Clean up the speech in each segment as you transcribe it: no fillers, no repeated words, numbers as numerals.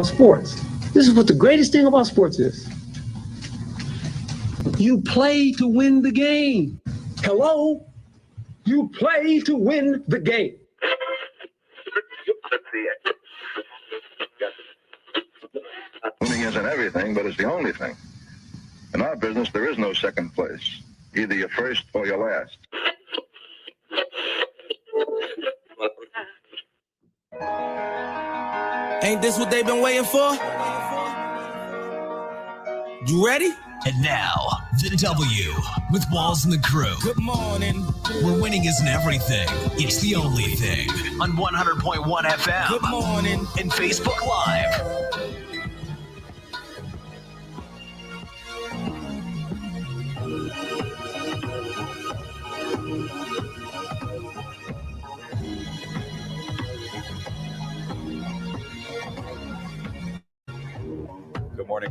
sports. This is what the greatest thing about sports is. You play to win the game. Hello? You play to win the game. Winning isn't everything, but it's the only thing. In our business, there is no second place. Either you're first or you're last. Ain't this what they've been waiting for? You ready? And now, the W with Walls and the crew. Good morning. Where winning isn't everything, it's the only thing. On 100.1 FM. Good morning. And Facebook Live.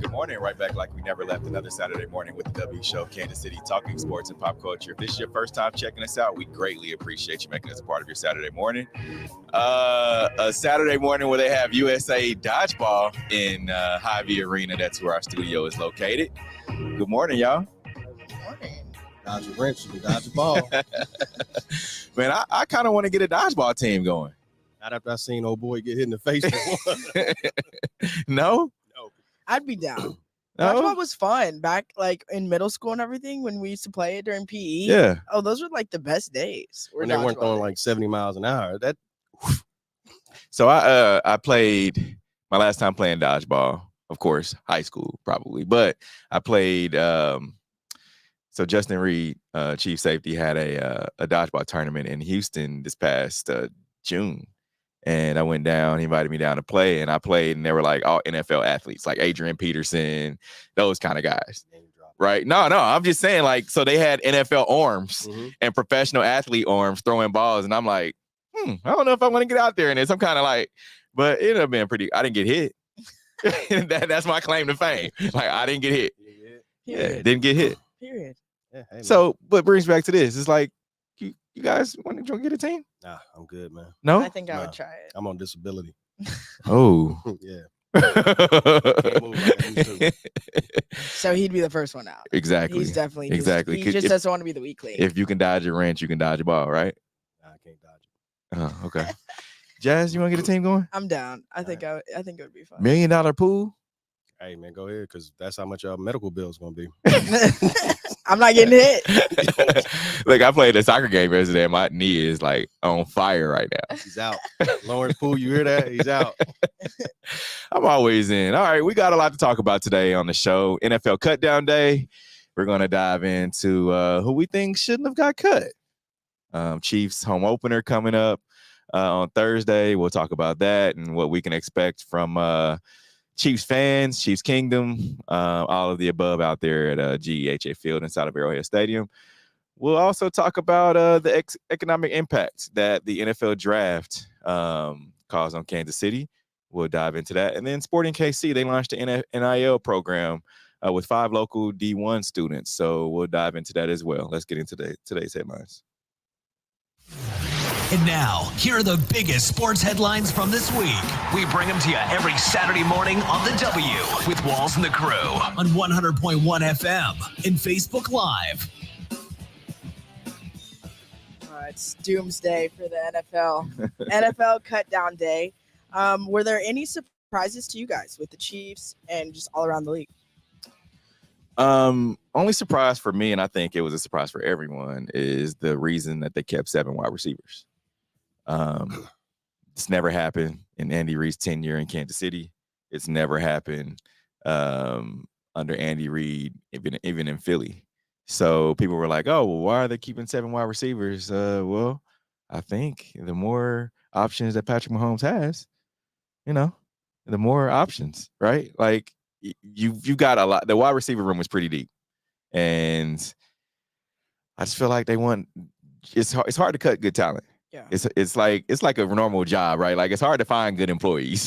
Good morning. Right back like we never left. Another Saturday morning with the W Show, Kansas City, talking sports and pop culture. If this is your first time checking us out, we greatly appreciate you making us a part of your Saturday morning. A Saturday morning where they have USA Dodgeball in Hy-Vee Arena. That's where our studio is located. Good morning, y'all. Good morning. Dodge a wrench, you can dodge a ball. Man, I kind of want to get a dodgeball team going. Not after I seen old boy get hit in the face. No? I'd be down. No? Dodgeball was fun back like in middle school and everything when we used to play it during PE. Yeah. Oh, those were like the best days. When they weren't throwing like 70 miles an hour. So I played my last time playing dodgeball, of course, high school probably, but I played. So Justin Reed, chief safety, had a dodgeball tournament in Houston this past June. And I went down, he invited me down to play, and I played, and they were like all NFL athletes, like Adrian Peterson, those kind of guys. Right? No, I'm just saying, like, so they had NFL arms and professional athlete arms throwing balls, and I'm like, I don't know if I want to get out there in this. I'm kind of like, but it ended up being pretty, I didn't get hit. That's my claim to fame. Like, I didn't get hit. Yeah, didn't get hit. Period. Yeah, hey, so, what brings me back to this, it's like, you guys want to get a team? Nah, I'm good, man. No? I think I would try it. I'm on disability. Oh. Yeah. Can't move like I used to. So he'd be the first one out. Exactly. He's definitely exactly. He just doesn't want to be the weak link. If you can dodge a wrench, you can dodge a ball, right? Nah, I can't dodge it. Oh, okay. Jazz, you want to get a team going? I'm down. I think it would be fun. $1 million pool? Hey man, go ahead, because that's how much our medical bill is gonna be. I'm not getting hit. Like, I played a soccer game yesterday, and my knee is like on fire right now. He's out. Lawrence Poole, you hear that? He's out. I'm always in. All right, we got a lot to talk about today on the show. NFL Cutdown Day. We're going to dive into who we think shouldn't have got cut. Chiefs home opener coming up on Thursday. We'll talk about that and what we can expect from Chiefs fans, Chiefs Kingdom, all of the above out there at GEHA Field inside of Arrowhead Stadium. We'll also talk about the economic impact that the NFL draft caused on Kansas City. We'll dive into that. And then Sporting KC, they launched the NIL program with 5 local D1 students. So we'll dive into that as well. Let's get into today's headlines. And now, here are the biggest sports headlines from this week. We bring them to you every Saturday morning on the W with Walls and the crew on 100.1 FM and Facebook Live. It's doomsday for the NFL. NFL Cutdown Day. Were there any surprises to you guys with the Chiefs and just all around the league? Only surprise for me, and I think it was a surprise for everyone, is the reason that they kept 7 wide receivers. It's never happened in Andy Reid's tenure in Kansas City. It's never happened under Andy Reid, even in Philly. So people were like, oh, well, why are they keeping 7 wide receivers? Well, I think the more options that Patrick Mahomes has, the more options, right? Like, you got a lot. The wide receiver room was pretty deep. And I just feel like it's hard to cut good talent. Yeah. It's like a normal job, right? Like, it's hard to find good employees.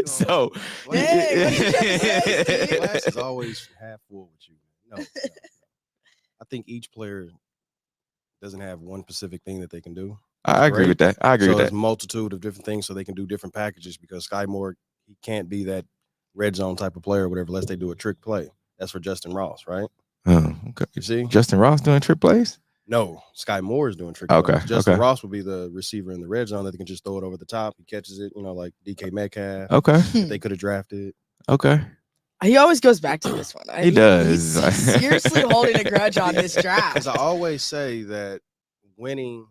So glass is always half full with you. No. I think each player doesn't have one specific thing that they can do. I agree with that. There's a multitude of different things, so they can do different packages, because Sky Moore, he can't be that red zone type of player or whatever unless they do a trick play. That's for Justin Ross, right? Oh, okay. You see? Justin Ross doing trick plays? No, Sky Moore is doing trick Okay, plays. Justin okay. Ross will be the receiver in the red zone that they can just throw it over the top. He catches it, like DK Metcalf. Okay. They could have drafted. Okay. He always goes back to this one. He does. He's seriously holding a grudge on this draft. Because I always say that winning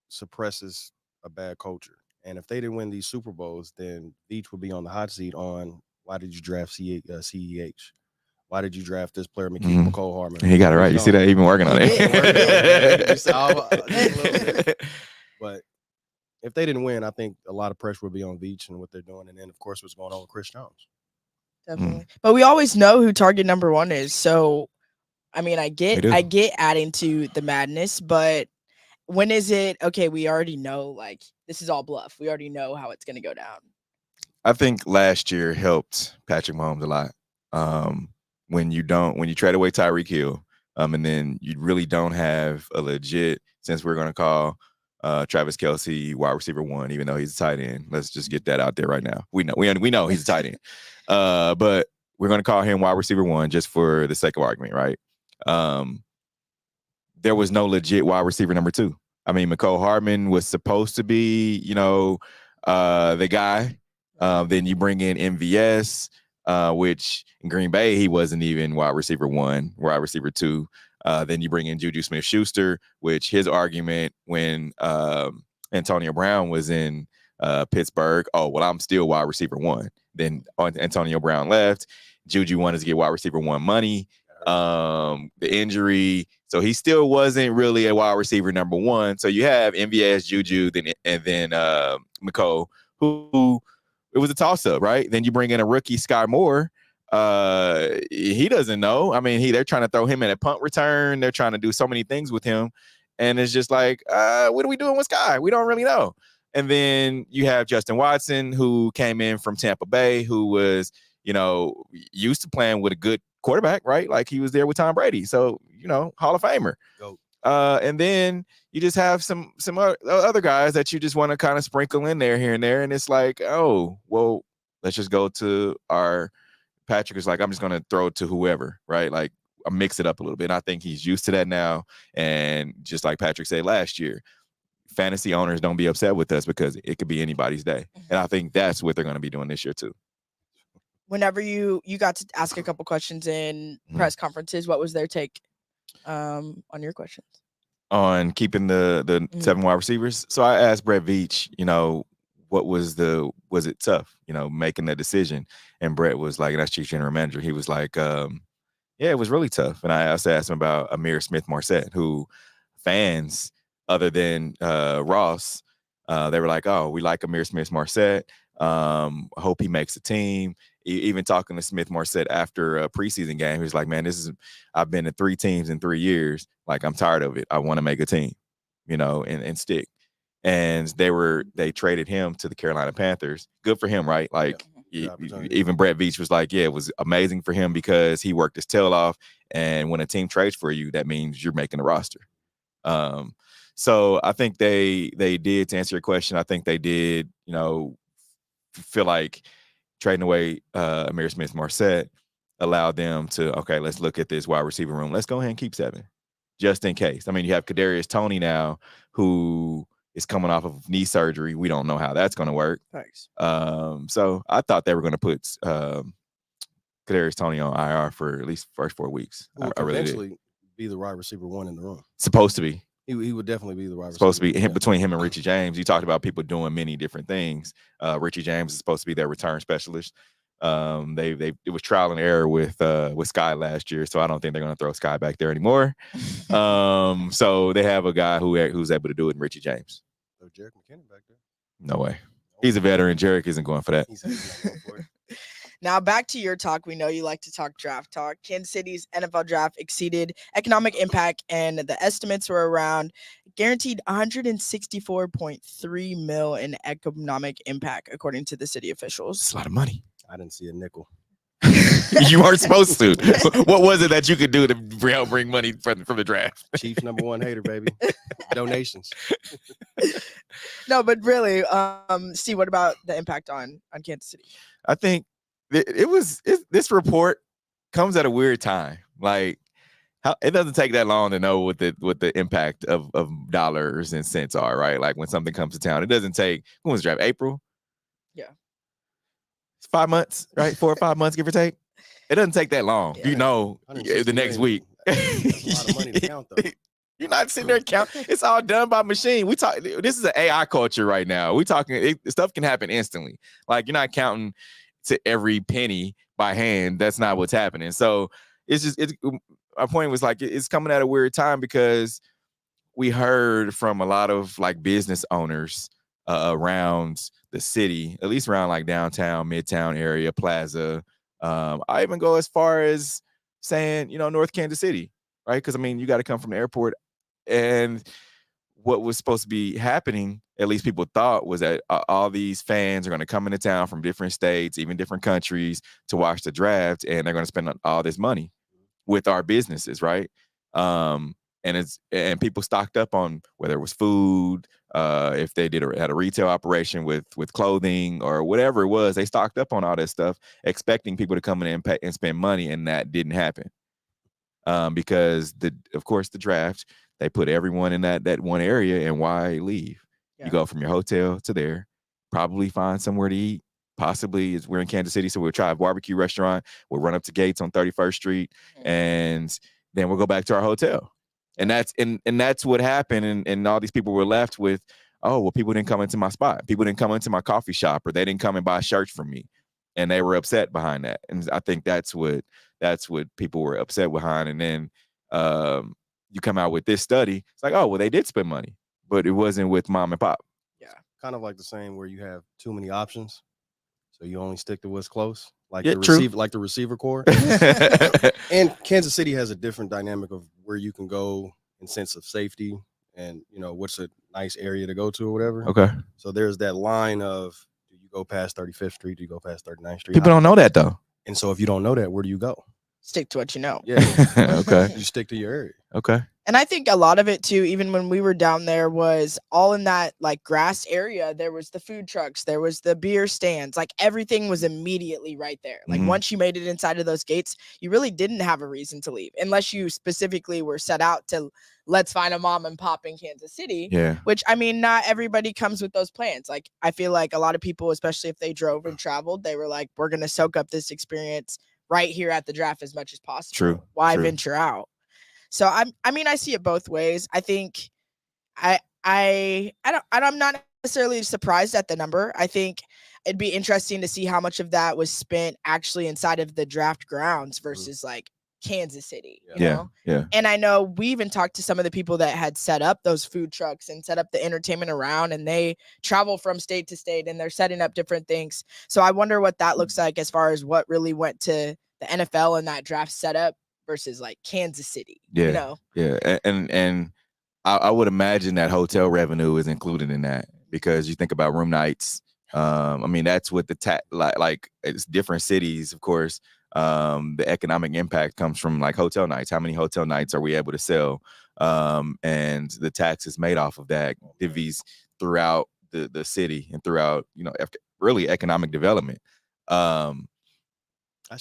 suppresses a bad culture. And if they didn't win these Super Bowls, then Veach would be on the hot seat on why did you draft CEH? Why did you draft this player, McCole Hardman? He got it right. You see that? He's been working on it. But if they didn't win, I think a lot of pressure would be on Veach and what they're doing. And then, of course, what's going on with Chris Jones. Definitely. But we always know who target number one is. So, I mean, I get adding to the madness, but when is it, okay, we already know, like, this is all bluff. We already know how it's going to go down. I think last year helped Patrick Mahomes a lot. When you trade away Tyreek Hill, and then you really don't have a legit, since we're going to call Travis Kelce wide receiver 1, even though he's a tight end. Let's just get that out there right now. We know he's a tight end. But we're going to call him wide receiver 1 just for the sake of argument, right? There was no legit wide receiver number 2. I mean, McCole Hardman was supposed to be, the guy. Then you bring in MVS, which in Green Bay, he wasn't even wide receiver 1, wide receiver 2. Then you bring in Juju Smith-Schuster, which his argument when Antonio Brown was in Pittsburgh, I'm still wide receiver 1. Then Antonio Brown left. Juju wanted to get wide receiver 1 money. The injury. So he still wasn't really a wide receiver number 1. So you have MVS, Juju, and then McCole, who it was a toss-up, right? Then you bring in a rookie, Sky Moore. He doesn't know. I mean, they're trying to throw him in a punt return. They're trying to do so many things with him. And it's just like, what are we doing with Sky? We don't really know. And then you have Justin Watson, who came in from Tampa Bay, who was, used to playing with a good quarterback, right? Like he was there with Tom Brady. So, Hall of Famer. Go. And then you just have some other guys that you just want to kind of sprinkle in there here and there. And it's like, oh, well, let's just go to our Patrick is like, I'm just going to throw it to whoever, right? Like I mix it up a little bit. And I think he's used to that now. And just like Patrick said last year, fantasy owners don't be upset with us because it could be anybody's day. And I think that's what they're going to be doing this year too. Whenever you got to ask a couple questions in press conferences, what was their take on your questions? On keeping the 7 wide receivers. So I asked Brett Veach, what was it tough, making that decision? And Brett was like, and that's Chief General Manager. He was like, yeah, it was really tough. And I also asked him about Amir Smith-Marset, who fans other than Ross, they were like, oh, we like Amir Smith-Marset. Hope he makes the team. Even talking to Smith-Marset after a preseason game, he was like, man, I've been to 3 teams in 3 years. Like, I'm tired of it. I want to make a team, and stick. And they traded him to the Carolina Panthers. Good for him, right? Like, even Brett Veach was like, yeah, it was amazing for him because he worked his tail off. And when a team trades for you, that means you're making the roster. So I think they did, to answer your question, I think they did, feel like trading away Amir Smith-Marset allowed them to, okay, let's look at this wide receiver room. Let's go ahead and keep 7 just in case. I mean, you have Kadarius Toney now who is coming off of knee surgery. We don't know how that's going to work. Thanks. So I thought they were going to put Kadarius Toney on IR for at least first 4 weeks. Who would eventually be the wide receiver 1 in the room. Supposed to be. He would definitely be the wide receiver. Supposed to be between him and Richie James. You talked about people doing many different things. Richie James is supposed to be their return specialist. It was trial and error with Sky last year, so I don't think they're going to throw Sky back there anymore. So they have a guy who's able to do it in Richie James. So Jerick McKinnon back there? No way. He's a veteran. Jerick isn't going for that. He's not going for it. Now, back to your talk. We know you like to talk draft talk. Kansas City's NFL draft exceeded economic impact, and the estimates were around guaranteed $164.3 million in economic impact, according to the city officials. That's a lot of money. I didn't see a nickel. You weren't supposed to. What was it that you could do to help bring money from the draft? Chiefs #1 hater, baby. Donations. No, but really, Steve, what about the impact on Kansas City? I think this report comes at a weird time. Like, it doesn't take that long to know what the impact of dollars and cents are, right? Like when something comes to town, it doesn't take. When was the draft? April. Yeah. It's 5 months, right? 4 or 5 months, give or take. It doesn't take that long. Yeah. You know, the next week. That's a lot of money to count, though. You're not sitting there counting. It's all done by machine. We talk. This is an AI culture right now. We talking. Stuff can happen instantly. Like you're not counting to every penny by hand. That's not what's happening. So it's just. My point was like it's coming at a weird time because we heard from a lot of like business owners around the city, at least around like downtown, midtown area, plaza. I even go as far as saying, North Kansas City, right? Because I mean, you got to come from the airport. And what was supposed to be happening, at least people thought, was that all these fans are going to come into town from different states, even different countries, to watch the draft, and they're going to spend all this money with our businesses, right? And people stocked up on whether it was food, if they had a retail operation with clothing or whatever it was, they stocked up on all this stuff, expecting people to come in and spend money, and that didn't happen. Because of course the draft, they put everyone in that one area, and why leave? Yeah. You go from your hotel to there, probably find somewhere to eat. Possibly, we're in Kansas City, so we'll try a barbecue restaurant. We'll run up to Gates on 31st Street, and then we'll go back to our hotel. And that's what happened. And all these people were left with, oh, well, people didn't come into my spot. People didn't come into my coffee shop, or they didn't come and buy shirts from me. And they were upset behind that. And I think that's what people were upset behind. And then you come out with this study. It's like, oh, well, they did spend money, but it wasn't with mom and pop. Yeah, kind of like the same where you have too many options, so you only stick to what's close, like the receiver core. And Kansas City has a different dynamic of where you can go in sense of safety, and what's a nice area to go to or whatever. Okay. So there's that line of, do you go past 35th Street? Do you go past 39th Street? People don't know that though. And so if you don't know that, where do you go? Stick to what you know. Yeah. Okay. You stick to your area. Okay. And I think a lot of it too, even when we were down there, was all in that like grass area. There was the food trucks, there was the beer stands, like everything was immediately right there. Like once you made it inside of those gates, you really didn't have a reason to leave, unless you specifically were set out to, let's find a mom and pop in Kansas City. Yeah. Which, I mean, not everybody comes with those plans. Like I feel like a lot of people, especially if they drove and traveled, they were like, we're going to soak up this experience right here at the draft as much as possible. True. Why venture out? So I see it both ways. I think I'm not necessarily surprised at the number. I think it'd be interesting to see how much of that was spent actually inside of the draft grounds versus like Kansas City, you know? Yeah. And I know we even talked to some of the people that had set up those food trucks and set up the entertainment around, and they travel from state to state and they're setting up different things. So I wonder what that looks like as far as what really went to the NFL and that draft setup versus like Kansas City. Yeah. Yeah. And I would imagine that hotel revenue is included in that, because you think about room nights. I mean, that's what like it's different cities, of course. The economic impact comes from like hotel nights. How many hotel nights are we able to sell? And the taxes made off of that divvies throughout the city and throughout, really economic development.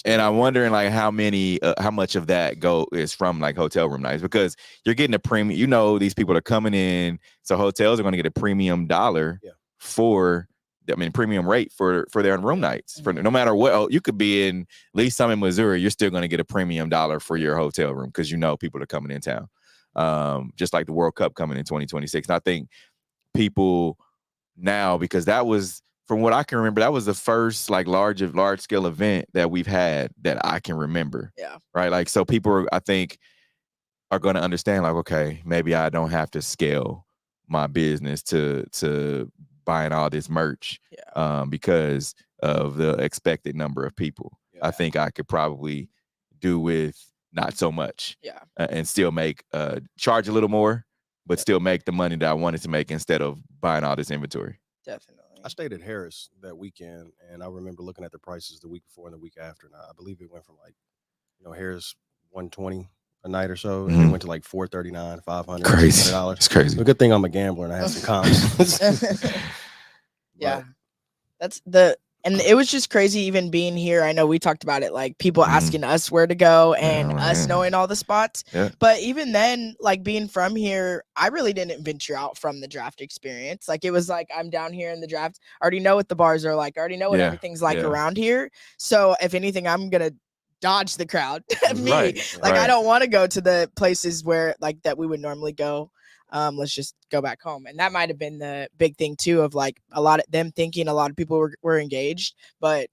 And I'm wondering like how much of that is from like hotel room nights, because you're getting a premium, these people are coming in. So hotels are going to get a premium dollar premium rate for their room nights. For no matter what, you could be in, at least some in Missouri, you're still going to get a premium dollar for your hotel room, because people are coming in town. Just like the World Cup coming in 2026. And I think people now, because that was, from what I can remember, that was the first like large scale event that we've had that I can remember. Yeah. Right. Like, so people I think are going to understand like, okay, maybe I don't have to scale my business to buying all this merch because of the expected number of people. Yeah. I think I could probably do with not so much and still make charge a little more, but still make the money that I wanted to make instead of buying all this inventory. Definitely. I stayed at Harris that weekend, and I remember looking at the prices the week before and the week after. And I believe it went from like, Harris $120 a night or so, and it went to like $439, $500. Crazy. It's crazy. A good thing I'm a gambler and I had some comps. Yeah, that's the And it was just crazy even being here. I know we talked about it, like people asking us where to go and us knowing all the spots. Yeah. But even then, like being from here, I really didn't venture out from the draft experience. Like it was like I'm down here in the draft. I already know what the bars are like. I already know what everything's like around here. So if anything, I'm going to dodge the crowd. I don't want to go to the places where like that we would normally go. Let's just go back home. And that might have been the big thing too, of like a lot of them thinking a lot of people were engaged, but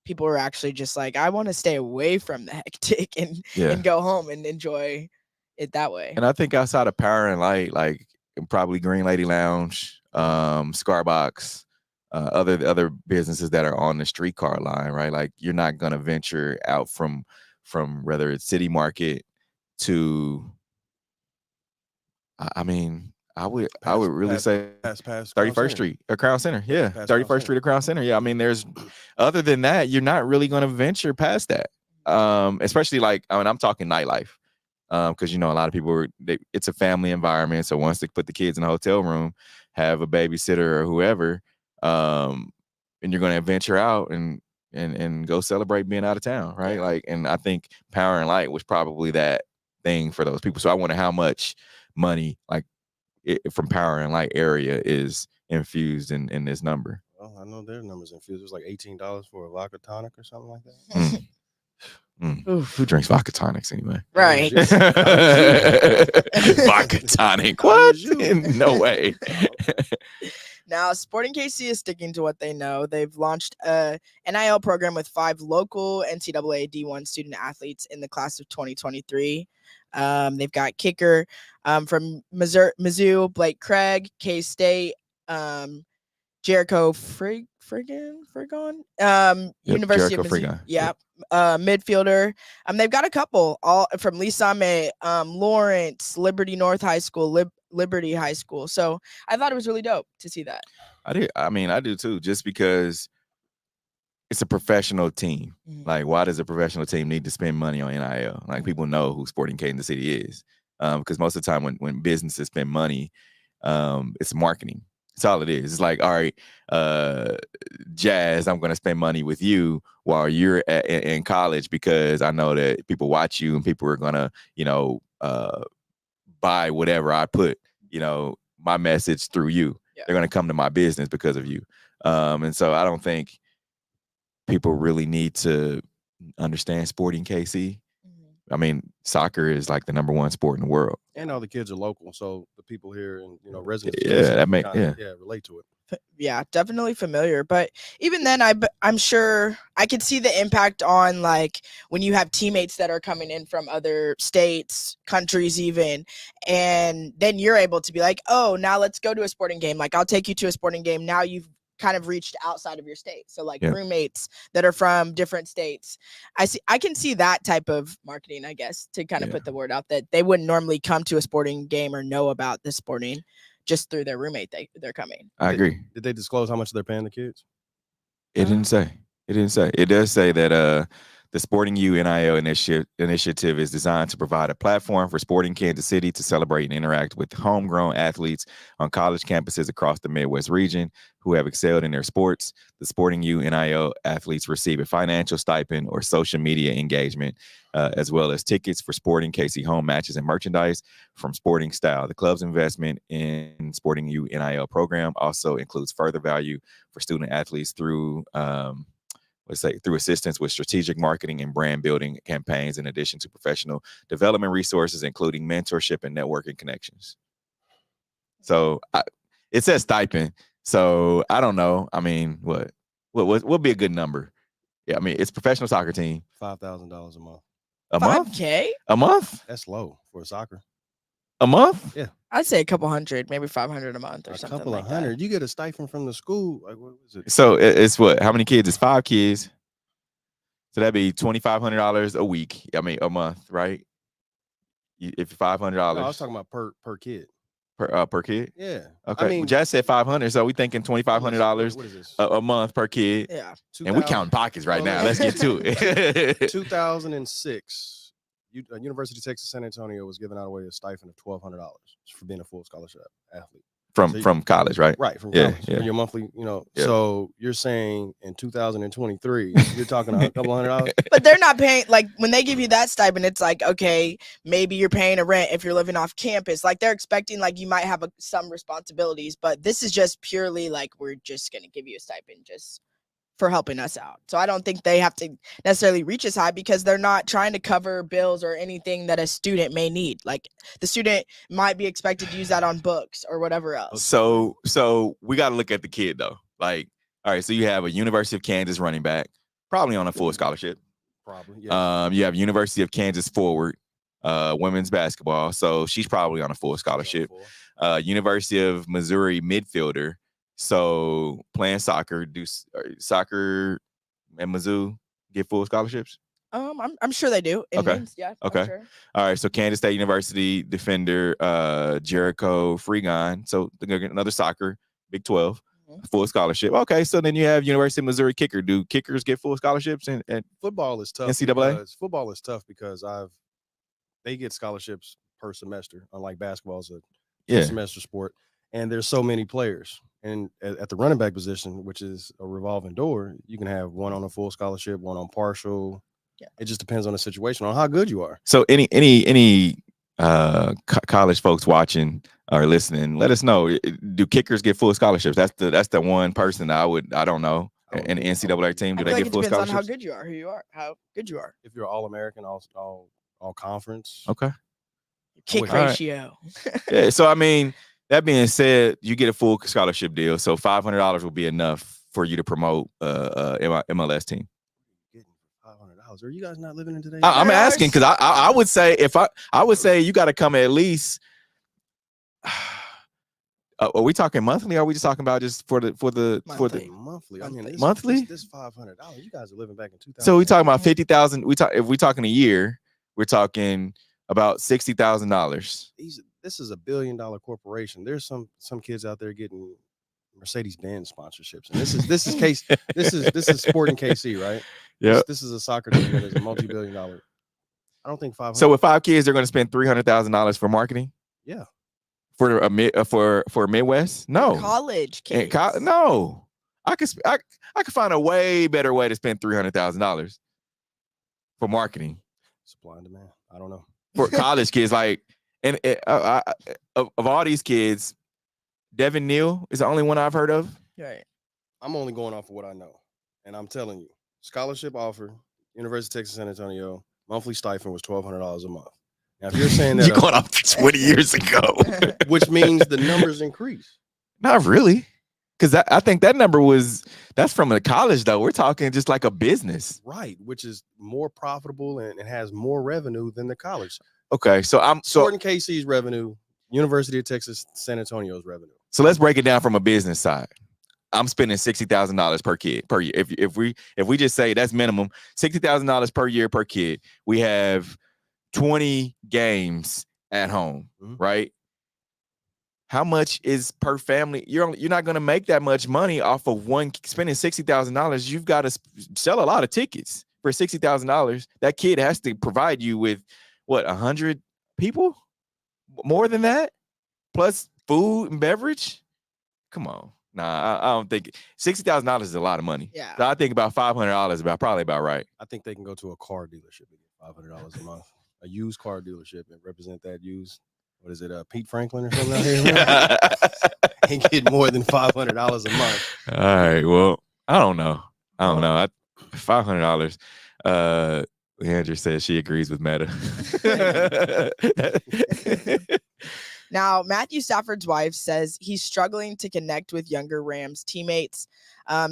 people were actually just like, I want to stay away from the hectic and go home and enjoy it that way. And I think outside of Power and Light, like probably Green Lady Lounge, Scarbox, other businesses that are on the streetcar line, right? Like you're not gonna venture out from whether it's City Market to, I mean, I would really say past 31st Street or Crown Center. Yeah, 31st Street or Crown Center. Yeah, I mean, there's other than that, you're not really going to venture past that. Especially like, I mean, I'm talking nightlife, because you know a lot of people it's a family environment. So once they put the kids in a hotel room, have a babysitter or whoever, and you're going to venture out and go celebrate being out of town, right? Like, and I think Power and Light was probably that thing for those people. So I wonder how much money like from Power and Light area is infused in this number. Well, I know their numbers infused. It was like $18 for a vodka tonic or something like that. Who drinks vodka tonics anyway? Right. Vodka tonic. What? No way. Now, Sporting KC is sticking to what they know. They've launched a NIL program with 5 local NCAA D1 student athletes in the class of 2023. They've got kicker from Mizzou, Blake Craig, K-State, Jericho Frigon, University Jericho of Mizzou. Frigon. Midfielder. They've got a couple, all from Lisame, Lawrence, Liberty North High School, Liberty High School. So I thought it was really dope to see that. I do too, just because it's a professional team. Like, why does a professional team need to spend money on NIL? Like, people know who Sporting Kansas City is. Because most of the time when businesses spend money, it's marketing. That's all it is. It's like, all right, Jazz, I'm going to spend money with you while you're in college because I know that people watch you and people are going to, buy whatever I put, my message through you. Yeah. They're going to come to my business because of you. And so I don't think people really need to understand Sporting KC. I mean, soccer is like the #1 sport in the world, and all the kids are local, so the people here and residents, relate to it. Yeah, definitely familiar. But even then, I'm sure I could see the impact on like when you have teammates that are coming in from other states, countries, even, and then you're able to be like, oh, now let's go to a sporting game. Like, I'll take you to a sporting game. Now you've kind of reached outside of your state. So like roommates that are from different states. I can see that type of marketing, I guess, to kind of put the word out that they wouldn't normally come to a sporting game or know about the sporting just through their roommate. They're coming. I agree. Did they disclose how much they're paying the kids? It didn't say. It does say that the Sporting U NIL initiative is designed to provide a platform for Sporting Kansas City to celebrate and interact with homegrown athletes on college campuses across the Midwest region who have excelled in their sports. The Sporting U NIL athletes receive a financial stipend or social media engagement, as well as tickets for Sporting KC home matches and merchandise from Sporting Style. The club's investment in Sporting U NIL program also includes further value for student athletes through assistance with strategic marketing and brand building campaigns, in addition to professional development resources, including mentorship and networking connections. So it says stipend. So I don't know. I mean, what would be a good number? Yeah, I mean, it's a professional soccer team. $5,000 a month. A month? $5K? A month? That's low for soccer. A month? Yeah. I'd say a couple hundred, maybe 500 a month or something. A couple of hundred. You get a stipend from the school. Like, what was it? So it's what? How many kids? It's 5 kids. So that'd be $2,500 a week. I mean, a month, right? If $500. No, I was talking about per kid. Per kid? Yeah. Okay. I mean, Jazz said 500, so we thinking $2,500 what is this? a month per kid. Yeah. And we counting pockets right now. Let's get to it. 2006. University of Texas San Antonio was giving out away a stipend of $1,200 for being a full scholarship athlete. from college, right? Right, from Yeah, college. yeah. For your monthly, Yeah. So you're saying in 2023, you're talking a couple $100. But they're not paying, like, when they give you that stipend, it's like, okay, maybe you're paying a rent if you're living off campus. Like, they're expecting, like, you might have some responsibilities, but this is just purely like, we're just going to give you a stipend just for helping us out. So I don't think they have to necessarily reach as high because they're not trying to cover bills or anything that a student may need. Like, the student might be expected to use that on books or whatever else. So we got to look at the kid though. Like, all right, so you have a University of Kansas running back, probably on a full scholarship. Probably. Yeah. You have University of Kansas forward, women's basketball. So she's probably on a full scholarship. University of Missouri midfielder. So playing soccer, soccer and Mizzou get full scholarships? I'm sure they do. Okay. Yeah. Okay. Sure. All right. So Kansas State University defender Jericho Freegon. So another soccer, Big 12, full scholarship. Okay. So then you have University of Missouri kicker. Do kickers get full scholarships? And football is tough. NCAA? Football is tough because they get scholarships per semester, unlike basketball is a semester sport. And there's so many players. And at the running back position, which is a revolving door, you can have one on a full scholarship, one on partial. Yeah. It just depends on the situation, on how good you are. So any college folks watching or listening, let us know. Do kickers get full scholarships? That's the one person I don't know. And the NCAA team, do they get full scholarships? It depends on how good you are, who you are, how good you are. If you're All-American, all conference. Okay. Kick ratio. Yeah. So I mean, that being said, you get a full scholarship deal, so $500 will be enough for you to promote MLS team. $500? Are you guys not living in today? I'm asking because I would say I would say you got to come at least. Are we talking monthly? Or are we just talking about just for the monthly? I mean, monthly. This $500. You guys are living back in 2000. So we talking about 50,000. If we talking a year, we're talking about $60,000. This is $1 billion corporation. There's some kids out there getting Mercedes-Benz sponsorships, and this is Sporting KC, right? Yeah. This is a soccer team that is a multi-billion-dollar. I don't think 500. So with 5 kids, they're going to spend $300,000 for marketing. Yeah. For Midwest, no. College kids. No. I could find a way better way to spend $300,000 for marketing. Supply and demand. I don't know. For college kids, like. And of all these kids, Devin Neal is the only one I've heard of. Right. I'm only going off of what I know. And I'm telling you, scholarship offer, University of Texas, San Antonio, monthly stipend was $1,200 a month. Now, if you're saying that... You're going off 20 years ago. Which means the numbers increase. Not really. Because I think that number that's from a college, though. We're talking just like a business. Right, which is more profitable and it has more revenue than the college. Okay, so Sporting KC's revenue, University of Texas, San Antonio's revenue. So let's break it down from a business side. I'm spending $60,000 per kid per year. If we just say that's minimum, $60,000 per year per kid. We have 20 games at home, right? How much is per family? You're not going to make that much money off of one spending $60,000. You've got to sell a lot of tickets for $60,000. That kid has to provide you with what, 100 people? More than that? Plus food and beverage? Come on. Nah, I don't think $60,000 is a lot of money. Yeah. So I think about $500 is probably about right. I think they can go to a car dealership and get $500 a month. A used car dealership and represent that used. What is it? Pete Franklin or something out here? Ain't get more than $500 a month. All right. Well, I don't know. $500. Andrew says she agrees with Meta. Now, Matthew Stafford's wife says he's struggling to connect with younger Rams teammates.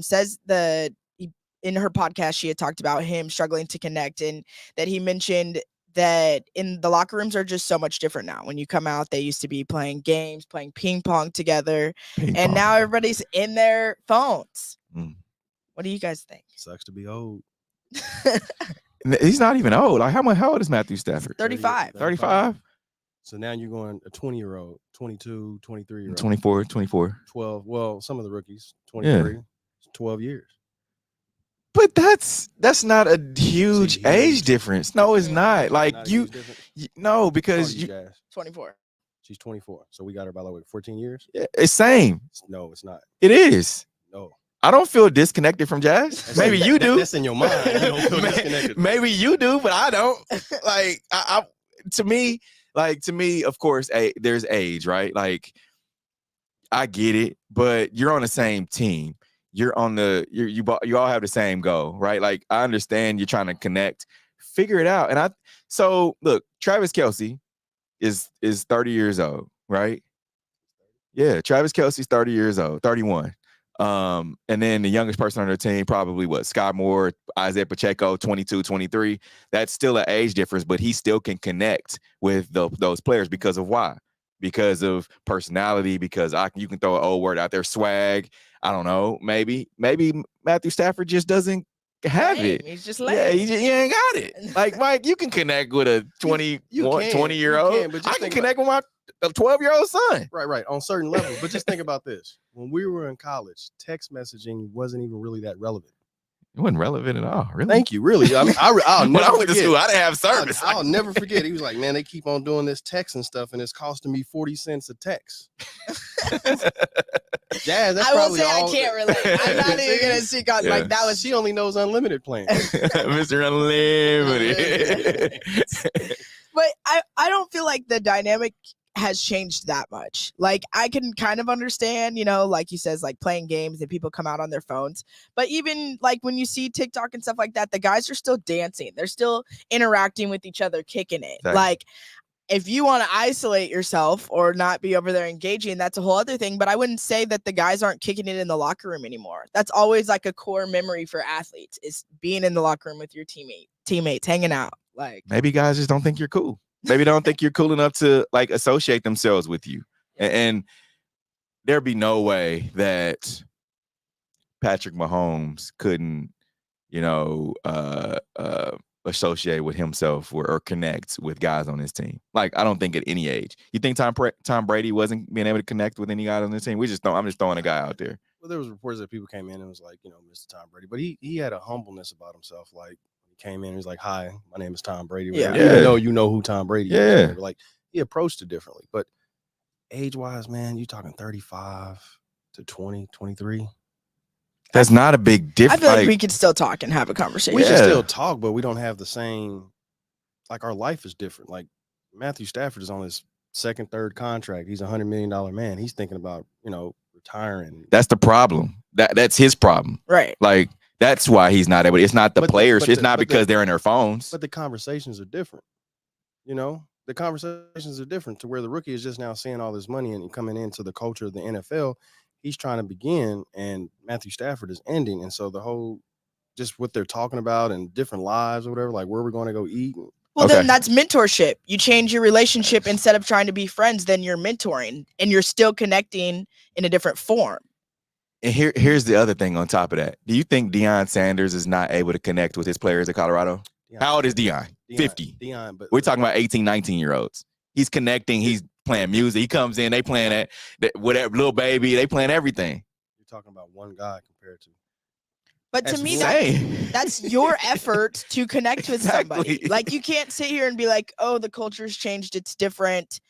Says in her podcast, she had talked about him struggling to connect, and that he mentioned that in the locker rooms are just so much different now. When you come out, they used to be playing games, playing ping pong together, now everybody's in their phones. What do you guys think? Sucks to be old. He's not even old. Like how old is Matthew Stafford? 35. 35? So now you're going a 20-year-old, 22, 23-year-old. 24. 12. Well, some of the rookies, 23. Yeah. 12 years. But that's not a huge age difference. No, it's not. Like no, because you 24. She's 24. So we got her by like 14 years. Yeah, it's same. No, it's not. It is. No. I don't feel disconnected from Jazz. Maybe you do. That's in your mind. You don't feel disconnected. Maybe you do, but I don't. Like, to me, of course, there's age, right? Like, I get it, but you're on the same team. You're on you all have the same goal, right? Like, I understand you're trying to connect, figure it out. And so look, Travis Kelce is 30 years old, right? Yeah, Travis Kelce's 30 years old, 31. And then the youngest person on their team, probably Sky Moore, Isaiah Pacheco, 22, 23. That's still an age difference, but he still can connect with those players because of why? Because of personality, because you can throw an old word out there, swag. I don't know. Maybe Matthew Stafford just doesn't have it. He's just lame. Yeah, he ain't got it. Like, Mike, you can connect with a 20-year-old. But I can connect with my 12-year-old son. Right, on certain levels. But just think about this. When we were in college, text messaging wasn't even really that relevant. It wasn't relevant at all, really. Thank you, really. I mean, I'll when I never went to forget. school, I didn't have service. I'll never forget. He was like, man, they keep on doing this text and stuff, and it's costing me 40 cents a text. Jazz, that's I will probably say all. I can't relate. I'm not even gonna seek out like that was. She only knows unlimited plans. Mr. Unlimited. But I don't feel like the dynamic has changed that much. Like, I can kind of understand, like you says, like playing games and people come out on their phones. But even like when you see TikTok and stuff like that, the guys are still dancing. They're still interacting with each other, kicking it. Exactly. Like, if you want to isolate yourself or not be over there engaging, that's a whole other thing. But I wouldn't say that the guys aren't kicking it in the locker room anymore. That's always like a core memory for athletes, is being in the locker room with your teammates, hanging out. Like, maybe guys just don't think you're cool. Maybe they don't think you're cool enough to like associate themselves with you. And there'd be no way that Patrick Mahomes couldn't, associate with himself or connect with guys on his team. Like, I don't think at any age. You think Tom Brady wasn't being able to connect with any guys on his team? I'm just throwing a guy out there. Well, there was reports that people came in and was like, Mr. Tom Brady, but he had a humbleness about himself. Like, he came in, he was like, "Hi, my name is Tom Brady." Yeah. Even though you know who Tom Brady is. Yeah. Like, he approached it differently. But age-wise, man, you talking 35 to 20, 23. That's not a big difference. I feel like we could still talk and have a conversation. We can still talk, but we don't have the same, like, our life is different. Like, Matthew Stafford is on his second, third contract. He's $100 million man. He's thinking about, retiring. That's the problem. That's his problem. Right. Like, that's why he's not able. It's not the players. It's not because they're in their phones. But the conversations are different. The conversations are different to where the rookie is just now seeing all this money and coming into the culture of the NFL. He's trying to begin, and Matthew Stafford is ending. And so the whole, just what they're talking about and different lives or whatever, like where we're going to go eat. Well, then that's mentorship. You change your relationship. Instead of trying to be friends, then you're mentoring, and you're still connecting in a different form. And here's the other thing on top of that. Do you think Deion Sanders is not able to connect with his players at Colorado? How old is Deion? 50. But we're talking about 18, 19-year-olds. He's connecting. He's playing music. He comes in. They playing whatever, Little Baby. They playing everything. You're talking about one guy compared to. But to me, that's your effort to connect with somebody. Like, you can't sit here and be like, oh, the culture's changed. It's different.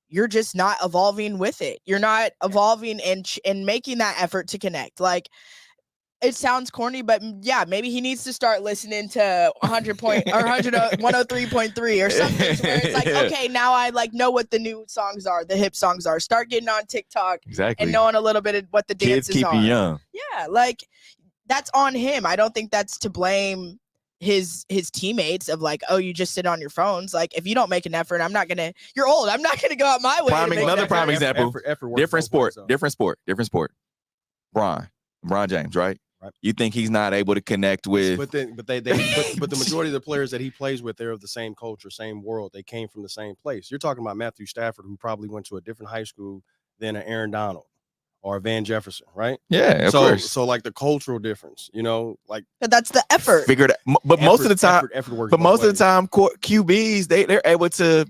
You're just not evolving with it. You're not evolving and making that effort to connect. Like, it sounds corny, but yeah, maybe he needs to start listening to 103.3 or something where it's like, okay, now I like know what the new songs are, the hip songs are. Start getting on TikTok and knowing a little bit of what the dances are. Kids keep you young. Yeah, like, that's on him. I don't think that's to blame his teammates of like, oh, you just sit on your phones. Like, if you don't make an effort, you're old. I'm not gonna go out my way. Another prime example. Different sport. LeBron James, right? You think he's not able to connect with? But the majority of the players that he plays with, they're of the same culture, same world. They came from the same place. You're talking about Matthew Stafford, who probably went to a different high school than an Aaron Donald or Van Jefferson, right? Yeah, of course. So like the cultural difference, like. But that's the effort. Figured, but most of the time, QBs they're able to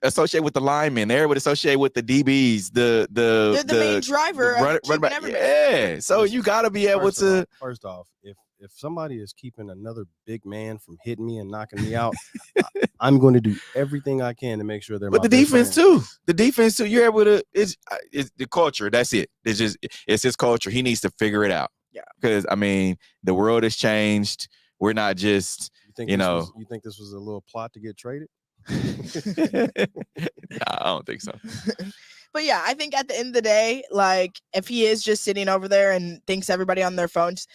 associate with the linemen. They're able to associate with the DBs. They're the main driver. Yeah. So you got to be able to. First off, if if somebody is keeping another big man from hitting me and knocking me out, I'm going to do everything I can to make sure they're. But the defense too. The defense too. You're able to. It's the culture. That's it. It's his culture. He needs to figure it out. Yeah. Because I mean, the world has changed. We're not just. You think this was a little plot to get traded? Nah, I don't think so. But yeah, I think at the end of the day, like if he is just sitting over there and thinks everybody on their phones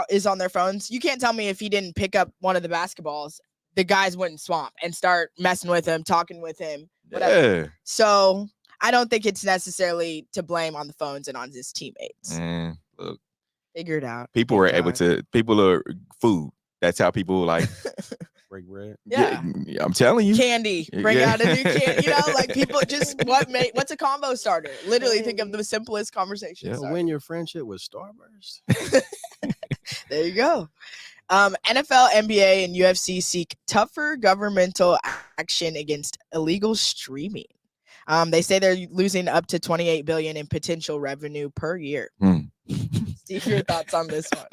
is on their phones, you can't tell me if he didn't pick up one of the basketballs, the guys wouldn't swamp and start messing with him, talking with him, whatever. Yeah. So I don't think it's necessarily to blame on the phones and on his teammates. Look, figure it out. People are food. That's how people like. Break bread. Yeah, I'm telling you. Candy. Bring out a new candy. Like people just what's a combo starter? Literally think of the simplest conversation. Yeah. Win your friendship with Starburst. There you go. NFL, NBA, and UFC seek tougher governmental action against illegal streaming. They say they're losing up to $28 billion in potential revenue per year. Steve, your thoughts on this one?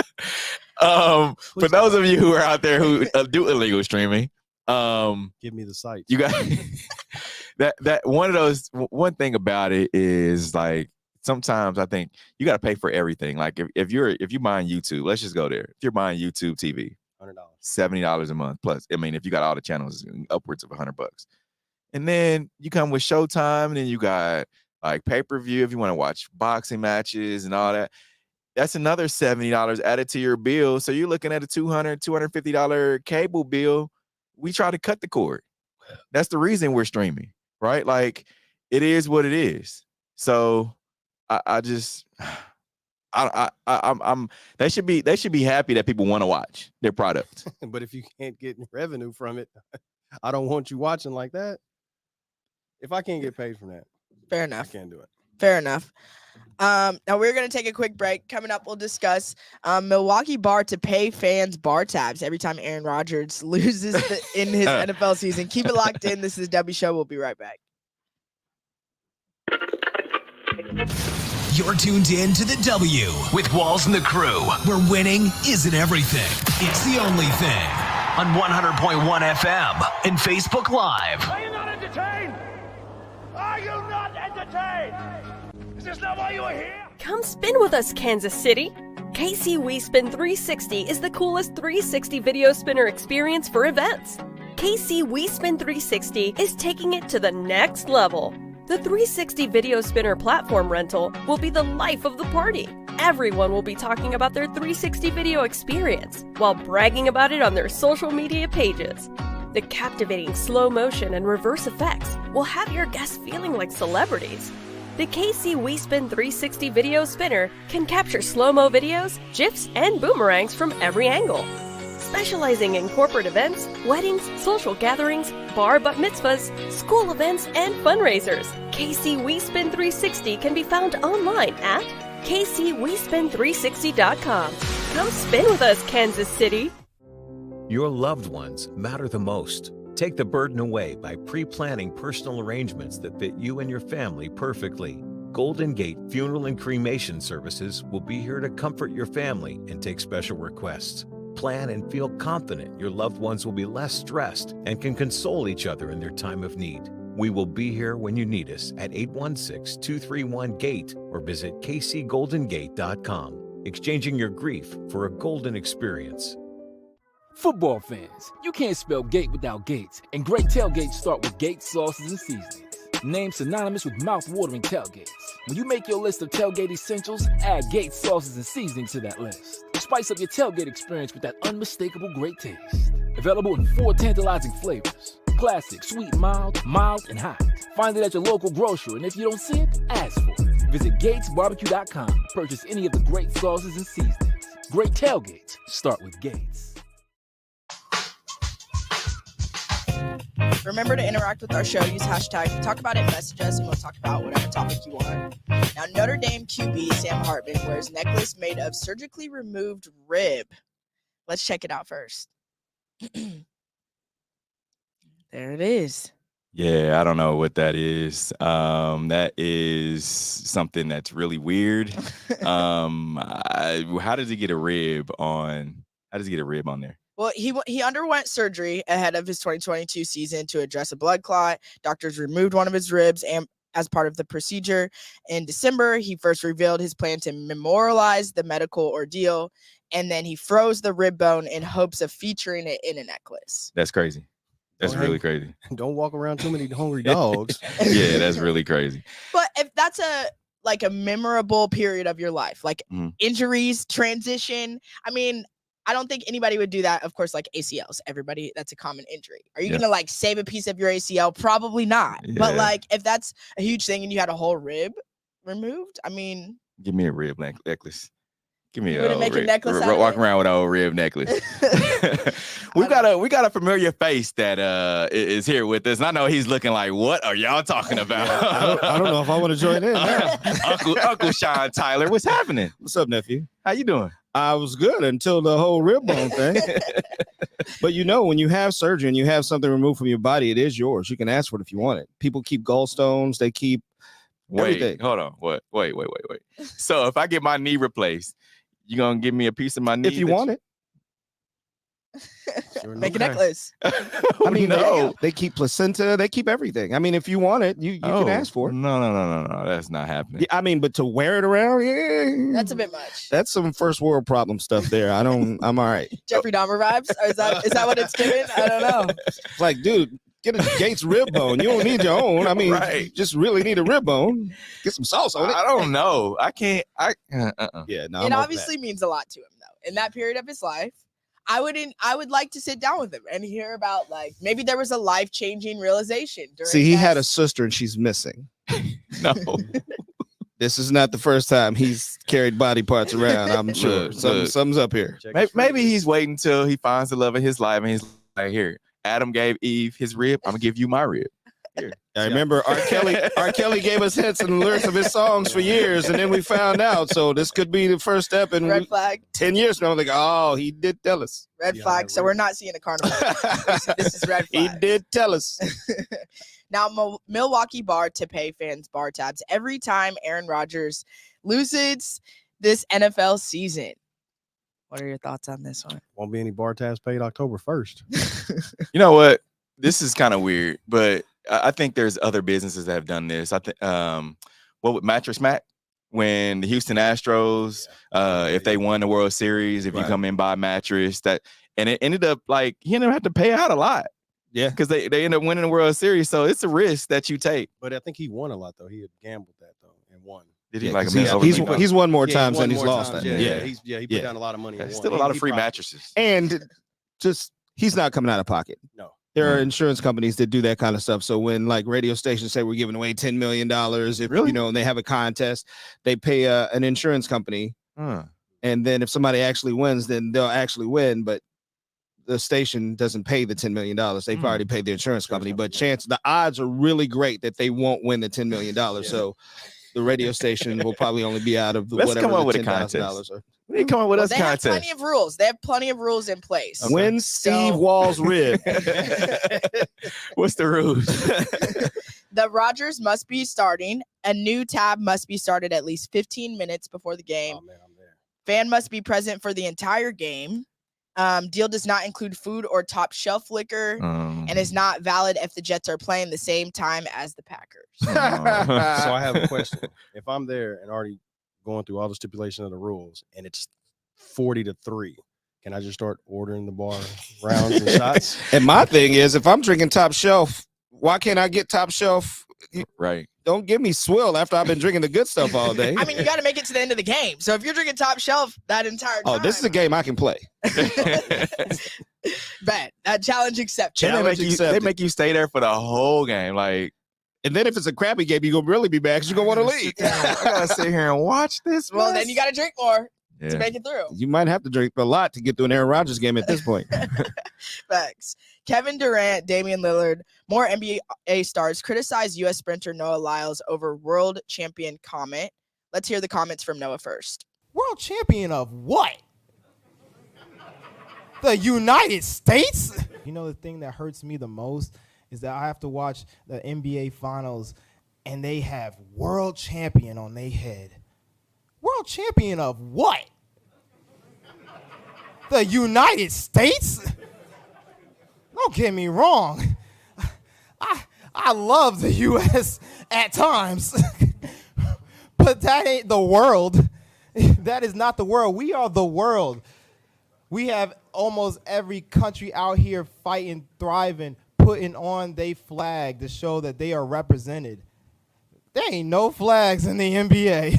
For those of you who are out there who do illegal streaming, give me the site. You got that one thing about it is like sometimes I think you got to pay for everything. Like if you're buying YouTube, let's just go there. If you're buying YouTube TV, $100, $70 a month plus. I mean, if you got all the channels, upwards of $100. And then you come with Showtime, and then you got like pay-per-view if you want to watch boxing matches and all that. That's another $70 added to your bill. So you're looking at a $250 cable bill. We try to cut the cord. That's the reason we're streaming, right? Like it is what it is. So I'm they should be happy that people want to watch their product. But if you can't get revenue from it, I don't want you watching like that. If I can't get paid from that, fair enough. I can't do it. Fair enough. Now we're going to take a quick break. Coming up, we'll discuss Milwaukee bar to pay fans bar tabs every time Aaron Rodgers loses in his NFL season. Keep it locked in. This is W Show. We'll be right back. You're tuned in to the W with Walls and the Crew, where winning isn't everything. It's the only thing. On 100.1 FM and Facebook Live. Are you not entertained? Are you not entertained? Is this not why you are here? Come spin with us, Kansas City. KC We Spin 360 is the coolest 360 video spinner experience for events. KC We Spin 360 is taking it to the next level. The 360 video spinner platform rental will be the life of the party. Everyone will be talking about their 360 video experience while bragging about it on their social media pages. The captivating slow motion and reverse effects will have your guests feeling like celebrities. The KC We Spin 360 video spinner can capture slow-mo videos, GIFs, and boomerangs from every angle. Specializing in corporate events, weddings, social gatherings, bar bat mitzvahs, school events, and fundraisers, KC We Spin 360 can be found online at kcwespin360.com. Come spin with us, Kansas City. Your loved ones matter the most. Take the burden away by pre-planning personal arrangements that fit you and your family perfectly. Golden Gate Funeral and Cremation Services will be here to comfort your family and take special requests. Plan and feel confident your loved ones will be less stressed and can console each other in their time of need. We will be here when you need us at 816-231-GATE or visit kcgoldengate.com. Exchanging your grief for a golden experience. Football fans, you can't spell gate without Gates, and great tailgates start with Gates sauces and seasonings. Named synonymous with mouth-watering tailgates. When you make your list of tailgate essentials, add Gates sauces and seasonings to that list. Spice up your tailgate experience with that unmistakable great taste. Available in 4 tantalizing flavors. Classic, sweet, mild, and hot. Find it at your local grocer, and if you don't see it, ask for it. Visit GatesBarbecue.com to purchase any of the great sauces and seasonings. Great tailgates start with Gates. Remember to interact with our show. Use hashtag Talk About It, message us, and we'll talk about whatever topic you want. Now, Notre Dame QB Sam Hartman wears necklace made of surgically removed rib. Let's check it out first. There it is. Yeah, I don't know what that is. That is something that's really weird. How does he get a rib on How does he get a rib on there? Well, he underwent surgery ahead of his 2022 season to address a blood clot. Doctors removed one of his ribs, and as part of the procedure in December, he first revealed his plan to memorialize the medical ordeal, and then he froze the rib bone in hopes of featuring it in a necklace. That's crazy. That's really crazy. Don't walk around too many hungry dogs. Yeah, that's really crazy. But if that's a memorable period of your life, like injuries, transition, I mean, I don't think anybody would do that. Of course, like ACLs, everybody, that's a common injury. Are you going to like save a piece of your ACL? Probably not. Yeah. But like, if that's a huge thing and you had a whole rib removed, I mean, give me a rib necklace. Give me a necklace. Walk around with an old rib necklace. we got a familiar face that is here with us. And I know he's looking like, what are y'all talking about? I don't know if I want to join in. Uncle Sean Tyler, what's happening? What's up, nephew? How you doing? I was good until the whole rib bone thing. But when you have surgery and you have something removed from your body, it is yours. You can ask for it if you want it. People keep gallstones. They keep everything. Hold on. What? Wait. So if I get my knee replaced, you gonna give me a piece of my knee if you want it? Make a necklace. I mean, no. They keep placenta. They keep everything. I mean, if you want it, you can ask for it. No. That's not happening. Yeah, I mean, but to wear it around, that's a bit much. That's some first world problem stuff there. I'm all right. Jeffrey Dahmer vibes? Or is that what it's giving? I don't know. It's like, dude, get a Gates rib bone. You don't need your own. I mean, you just really need a rib bone. Get some sauce on it. I don't know. I can't. Yeah, no. It obviously means a lot to him, though. In that period of his life, I would like to sit down with him and hear about, like, maybe there was a life-changing realization. He had a sister and she's missing. No. This is not the first time he's carried body parts around, I'm sure. Something's up here. Maybe he's waiting till he finds the love of his life and he's like, here, Adam gave Eve his rib. I'm going to give you my rib. Here. I remember R. Kelly gave us hits and lyrics of his songs for years, and then we found out. So this could be the first step in red flag. 10 years from now, like, oh, he did tell us. Red flag. So we're not seeing a carnival. This is red flag. He did tell us. Now, Milwaukee bar to pay fans bar tabs every time Aaron Rodgers loses this NFL season. What are your thoughts on this one? Won't be any bar tabs paid October 1st. You know what? This is kind of weird, but I think there's other businesses that have done this. I think, what would Mattress Mac, when the Houston Astros, if they won the World Series, if you come in buy a mattress, and it ended up like he didn't have to pay out a lot. Yeah, because they ended up winning the World Series, so it's a risk that you take. But I think he won a lot though. He had gambled that though and won. Did he he's won more times than he's lost. He put down a lot of money. Still a lot of free mattresses, and just he's not coming out of pocket. No. There are insurance companies that do that kind of stuff. So when like radio stations say we're giving away $10 million, if and they have a contest, they pay an insurance company. And then if somebody actually wins, then they'll actually win. But the station doesn't pay the $10 million. They've already paid the insurance company. But the odds are really great that they won't win the $10 million. So the radio station will probably only be out of Let's whatever come up the with a contest. They come up with us they contest. Have plenty of rules. They have plenty of rules in place. Okay. Win Steve Wall's rib. What's the rules? The Rodgers must be starting. A new tab must be started at least 15 minutes before the game. Oh, man, I'm there. Fan must be present for the entire game. Deal does not include food or top shelf liquor and is not valid if the Jets are playing the same time as the Packers. So I have a question. If I'm there and already going through all the stipulation of the rules and it's 40-3, can I just start ordering the bar rounds and shots? And my thing is, if I'm drinking top shelf, why can't I get top shelf? Right. Don't give me swill after I've been drinking the good stuff all day. I mean, you got to make it to the end of the game. So if you're drinking top shelf that entire time. Oh, this is a game I can play. Bet. That challenge accepted. They make you stay there for the whole game. Like, and then if it's a crappy game, you're going to really be mad because you're going to want to leave. I got to sit here and watch this. Well, then you got to drink more to make it through. You might have to drink a lot to get through an Aaron Rodgers game at this point. Facts. Kevin Durant, Damian Lillard, more NBA stars criticize U.S. sprinter Noah Lyles over world champion comment. Let's hear the comments from Noah first. World champion of what? The United States? You know, the thing that hurts me the most is that I have to watch the NBA finals and they have world champion on their head. World champion of what? The United States? Don't get me wrong. I love the U.S. at times. But that ain't the world. That is not the world. We are the world. We have almost every country out here fighting, thriving, putting on their flag to show that they are represented. There ain't no flags in the NBA.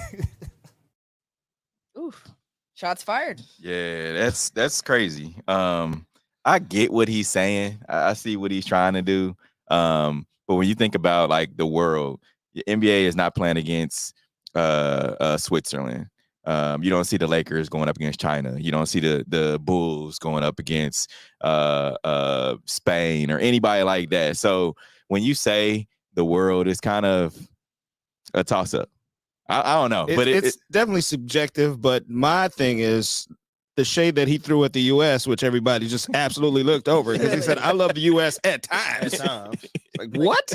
Oof. Shots fired. Yeah, that's crazy. I get what he's saying. I see what he's trying to do. But when you think about like the world, the NBA is not playing against Switzerland. You don't see the Lakers going up against China. You don't see the Bulls going up against Spain or anybody like that. So when you say the world, is kind of a toss up. I don't know, but it's definitely subjective. But my thing is the shade that he threw at the U.S., which everybody just absolutely looked over because he said, "I love the U.S. at times." Like what?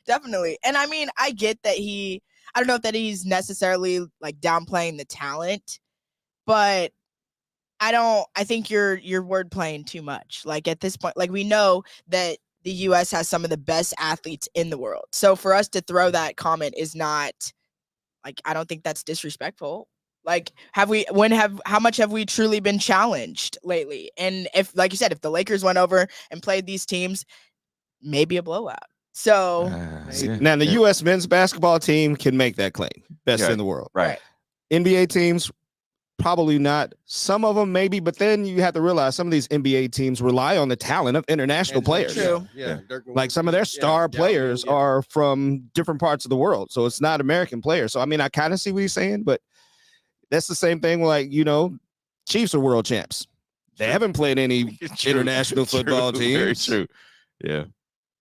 Definitely, and I mean, I get that I don't know that he's necessarily like downplaying the talent, but I think you're word playing too much. Like at this point, like we know that the U.S. has some of the best athletes in the world. So for us to throw that comment is not like, I don't think that's disrespectful. Like, how much have we truly been challenged lately? And if, like you said, if the Lakers went over and played these teams, maybe a blowout. So now the U.S. men's basketball team can make that claim, best in the world. Right. NBA teams, probably not. Some of them maybe, but then you have to realize some of these NBA teams rely on the talent of international players. True. Yeah. Like some of their star players are from different parts of the world, so it's not American players. So I mean, I kind of see what he's saying, but that's the same thing. Like, you know, Chiefs are world champs. They haven't played any international football teams. Very true. Yeah.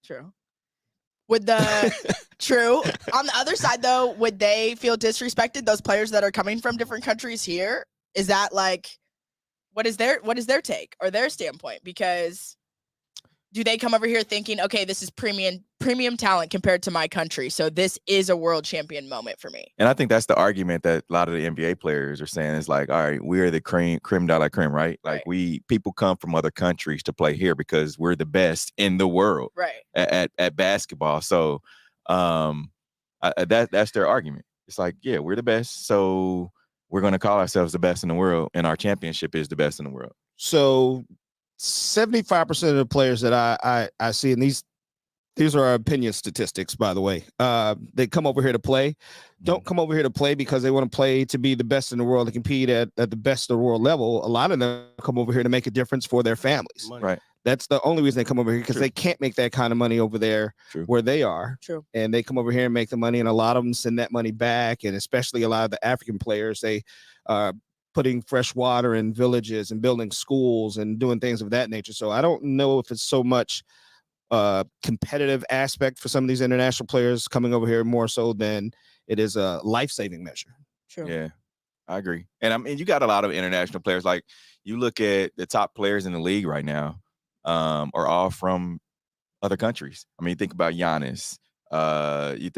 True. Would the true on the other side though, would they feel disrespected? Those players that are coming from different countries here, is that like, what is their take or their standpoint? Because do they come over here thinking, okay, this is premium talent compared to my country, so this is a world champion moment for me? And I think that's the argument that a lot of the NBA players are saying is like, all right, we're the creme de la creme, right? Like people come from other countries to play here because we're the best in the world, right? At basketball. So that's their argument. It's like, yeah, we're the best, so we're going to call ourselves the best in the world, and our championship is the best in the world. So 75% of the players that I see, and these are our opinion statistics, by the way, they come over here to play. Don't come over here to play because they want to play to be the best in the world, to compete at the best of the world level. A lot of them come over here to make a difference for their families. Right. That's the only reason they come over here, because they can't make that kind of money over there where they are. True. And they come over here and make the money, and a lot of them send that money back. And especially a lot of the African players, they putting fresh water in villages and building schools and doing things of that nature. So I don't know if it's so much competitive aspect for some of these international players coming over here more so than it is a life-saving measure. True. Yeah, I agree. And I mean, you got a lot of international players. Like you look at the top players in the league right now are all from other countries. I mean, you think about Giannis. You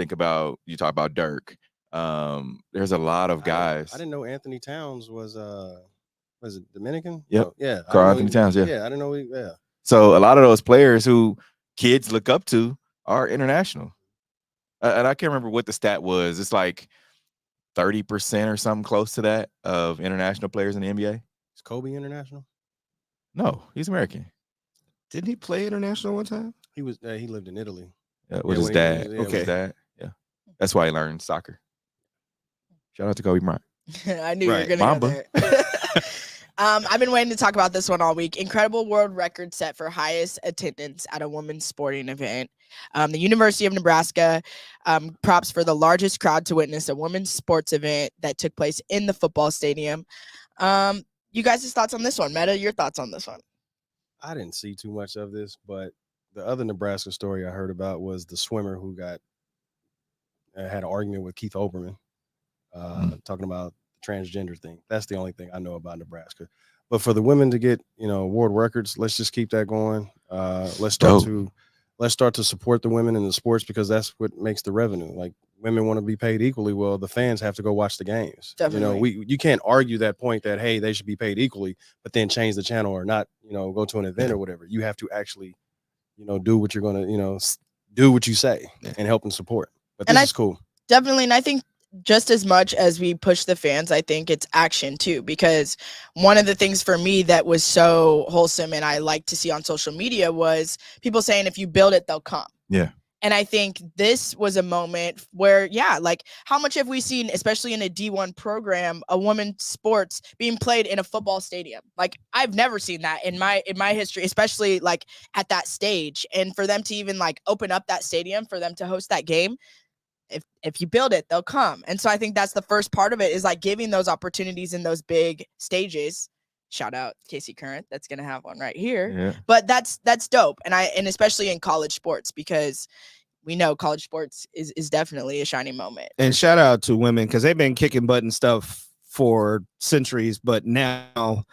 talk about Dirk. There's a lot of guys. I didn't know Anthony Towns was it Dominican? Yep. Oh, yeah. Carl Anthony Towns. Yeah. Yeah. I didn't know. Yeah. So a lot of those players who kids look up to are international. And I can't remember what the stat was. It's like 30% or something close to that of international players in the NBA. Is Kobe international? No, he's American. Didn't he play international one time? He was. He lived in Italy. With his dad. With his dad. Yeah. That's why he learned soccer. Shout out to Kobe Bryant. I knew you were going to go there. I've been waiting to talk about this one all week. Incredible world record set for highest attendance at a women's sporting event. The University of Nebraska props for the largest crowd to witness a women's sports event that took place in the football stadium. You guys' thoughts on this one? Meta, your thoughts on this one? I didn't see too much of this, but the other Nebraska story I heard about was the swimmer who had an argument with Keith Olbermann, talking about the transgender thing. That's the only thing I know about Nebraska. But for the women to get, world records, let's just keep that going. Let's start to support the women in the sports, because that's what makes the revenue. Like, women want to be paid equally. Well, the fans have to go watch the games. Definitely. You can't argue that point that, hey, they should be paid equally, but then change the channel or not, go to an event or whatever. You have to actually, do what you're going to, do what you say and help and support. But this is cool. Definitely. And I think just as much as we push the fans, I think it's action too, because one of the things for me that was so wholesome and I like to see on social media was people saying, if you build it, they'll come. Yeah. And I think this was a moment where, like, how much have we seen, especially in a D1 program, a women's sports being played in a football stadium? Like, I've never seen that in my history, especially like at that stage. And for them to even like open up that stadium, for them to host that game, if you build it, they'll come. And so I think that's the first part of it, is like giving those opportunities in those big stages. Shout out Casey Current, that's gonna have one right here. Yeah. But that's dope, and especially in college sports, because we know college sports is definitely a shining moment. And shout out to women, because they've been kicking butt and stuff for centuries, but now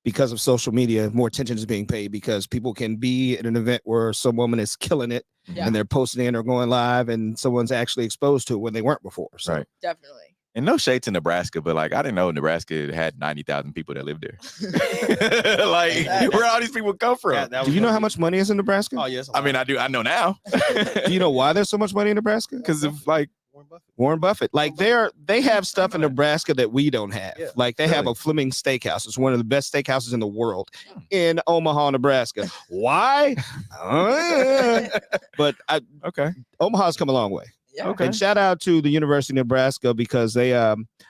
because of social media, more attention is being paid, because people can be at an event where some woman is killing it and they're posting it or going live, and someone's actually exposed to it when they weren't before. So. Right. Definitely. And no shade to Nebraska, but like I didn't know Nebraska had 90,000 people that live there. Like, where all these people come from? Do you know how much money is in Nebraska? Oh, yes. I mean, I do. I know now. Do you know why there's so much money in Nebraska? Because of like Warren Buffett. Like they have stuff in Nebraska that we don't have. Yeah, like they have a Fleming Steakhouse. It's one of the best steakhouses in the world in Omaha, Nebraska. Why? But Omaha's come a long way. Yeah. Okay. And shout out to the University of Nebraska, because they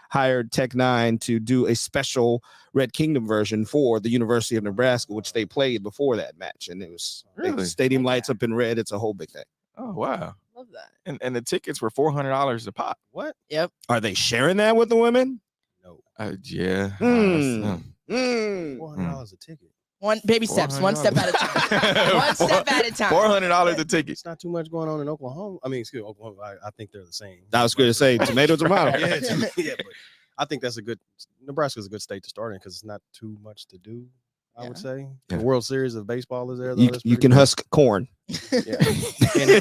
hired Tech9 to do a special Red Kingdom version for the University of Nebraska, which they played before that match. And it was Really? stadium lights up in red. It's a whole big thing. Oh wow. Love that. And the tickets were $400 a pop. What? Yep. Are they sharing that with the women? No. Yeah. $400 a ticket. One baby steps, one step at a time. One step at a time. $400 a ticket. It's not too much going on in Oklahoma. I mean, excuse me, Oklahoma. I think they're the same. I was going to say tomato. Yeah, but I think Nebraska's a good state to start in, because it's not too much to do. I would say the World Series of baseball is there. Though. You can husk corn. Yeah. You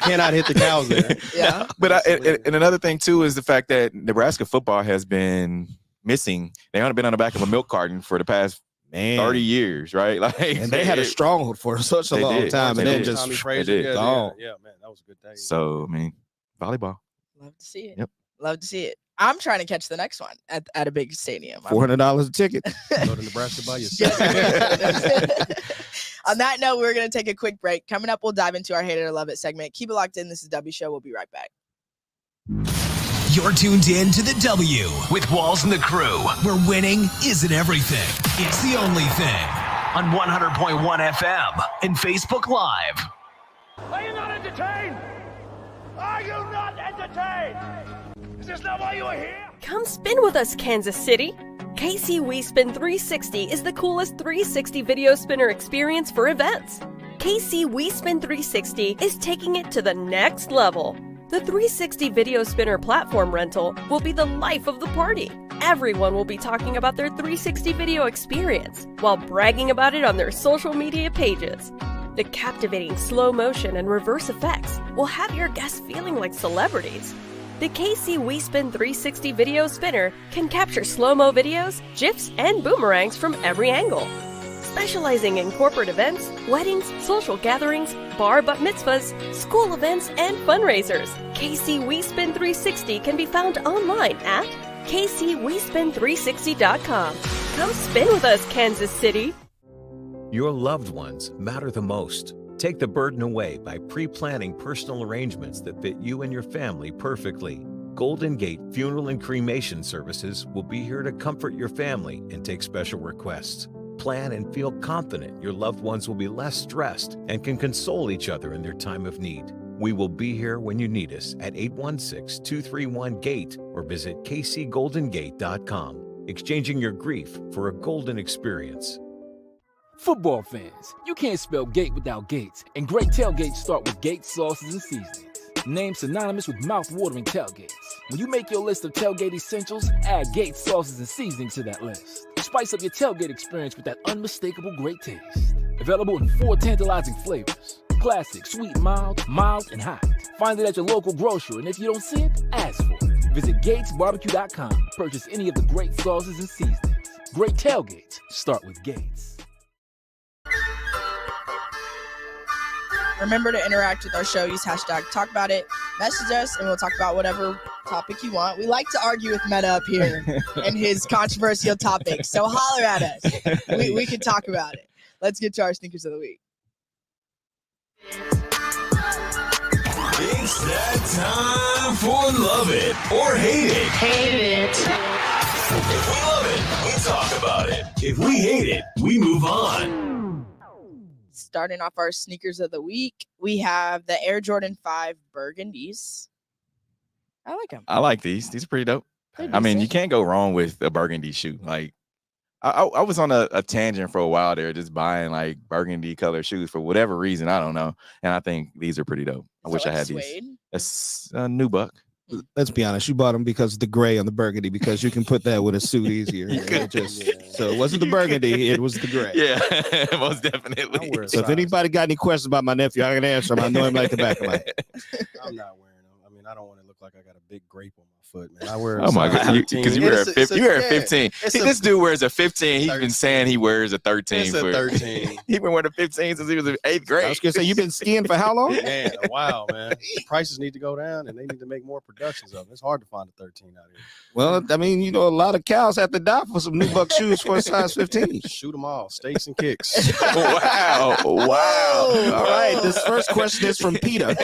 cannot hit the cows there. Yeah. But and another thing too is the fact that Nebraska football has been missing. They haven't been on the back of a milk carton for the past 30 years, right? Like, and they had a stronghold for such a long time, and then just gone. Yeah, man, that was a good day. So I mean, volleyball. Love to see it. Yep. Love to see it. I'm trying to catch the next one at a big stadium. $400 a ticket. Go to Nebraska by yourself. On that note, we're going to take a quick break. Coming up, we'll dive into our Hate It or Love It segment. Keep it locked in. This is W Show. We'll be right back. You're tuned in to the W with Walls and the Crew, where winning isn't everything. It's the only thing. On 100.1 FM and Facebook Live. Are you not entertained? Are you not entertained? Is this not why you are here? Come spin with us, Kansas City. KC We Spin 360 is the coolest 360 video spinner experience for events. KC We Spin 360 is taking it to the next level. The 360 video spinner platform rental will be the life of the party. Everyone will be talking about their 360 video experience while bragging about it on their social media pages. The captivating slow motion and reverse effects will have your guests feeling like celebrities. The KC We Spin 360 video spinner can capture slow-mo videos, GIFs, and boomerangs from every angle. Specializing in corporate events, weddings, social gatherings, bar bat mitzvahs, school events, and fundraisers, KC We Spin 360 can be found online at kcwespin360.com. Come spin with us, Kansas City. Your loved ones matter the most. Take the burden away by pre-planning personal arrangements that fit you and your family perfectly. Golden Gate Funeral and Cremation Services will be here to comfort your family and take special requests. Plan and feel confident your loved ones will be less stressed and can console each other in their time of need. We will be here when you need us at 816-231-GATE or visit kcgoldengate.com. Exchanging your grief for a golden experience. Football fans, you can't spell gate without Gates, and great tailgates start with Gates sauces and seasonings. Named synonymous with mouth-watering tailgates. When you make your list of tailgate essentials, add Gates sauces and seasonings to that list. Spice up your tailgate experience with that unmistakable great taste. Available in 4 tantalizing flavors: Classic, sweet, mild, and hot. Find it at your local grocer, and if you don't see it, ask for it. Visit GatesBarbecue.com to purchase any of the great sauces and seasonings. Great tailgates start with Gates. Remember to interact with our show. Use hashtag talk about it. Message us, and we'll talk about whatever topic you want. We like to argue with Meta up here and his controversial topics. So holler at us. We can talk about it. Let's get to our sneakers of the week. It's that time for Love It or Hate It. Hate it. If we love it, we talk about it. If we hate it, we move on. Starting off our sneakers of the week, we have the Air Jordan 5 Burgundies. I like them. I like these. These are pretty dope. I mean, you can't go wrong with a burgundy shoe. Like, I was on a tangent for a while there, just buying like burgundy color shoes for whatever reason. I don't know. And I think these are pretty dope. I wish I had these. That's a new buck. Let's be honest. You bought them because the gray on the burgundy, because you can put that with a suit easier. So it wasn't the burgundy, it was the gray. Yeah, most definitely. So if anybody got any questions about my nephew, I can answer them. I know him like the back of my head. I'm not wearing them. I mean, I don't want to look like I got a big grape on my foot, man. I wear. Oh my god! Because you wear a 15. You wear a 15. This dude wears a 15. He's 13. been saying he wears a 13. It's a 13. He been wearing a 15 since he was in 8th grade. I was gonna say, you've been skiing for how long? Man, wow, man. The prices need to go down, and they need to make more productions of them. It's hard to find a 13 out here. Well, I mean, you know, a lot of cows have to die for some new buck shoes for a size 15. Shoot them all, steaks and kicks. Wow. All right. This first question is from Peter.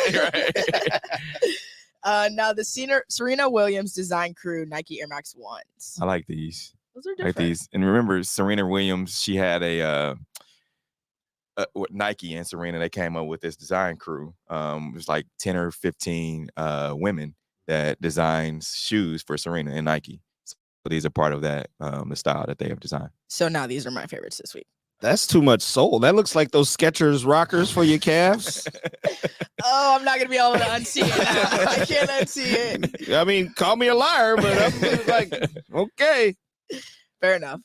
Now the Serena Williams Design Crew Nike Air Max 1s. I like these. Those are I different. like these. And remember, Serena Williams, she had Nike and Serena, they came up with this design crew. It was like 10 or 15 women that designs shoes for Serena and Nike. So these are part of that, the style that they have designed. So now these are my favorites this week. That's too much soul. That looks like those Skechers rockers for your calves. Oh, I'm not going to be able to unsee it now. I can't unsee it. I mean, call me a liar, but I'm like, okay. Fair enough.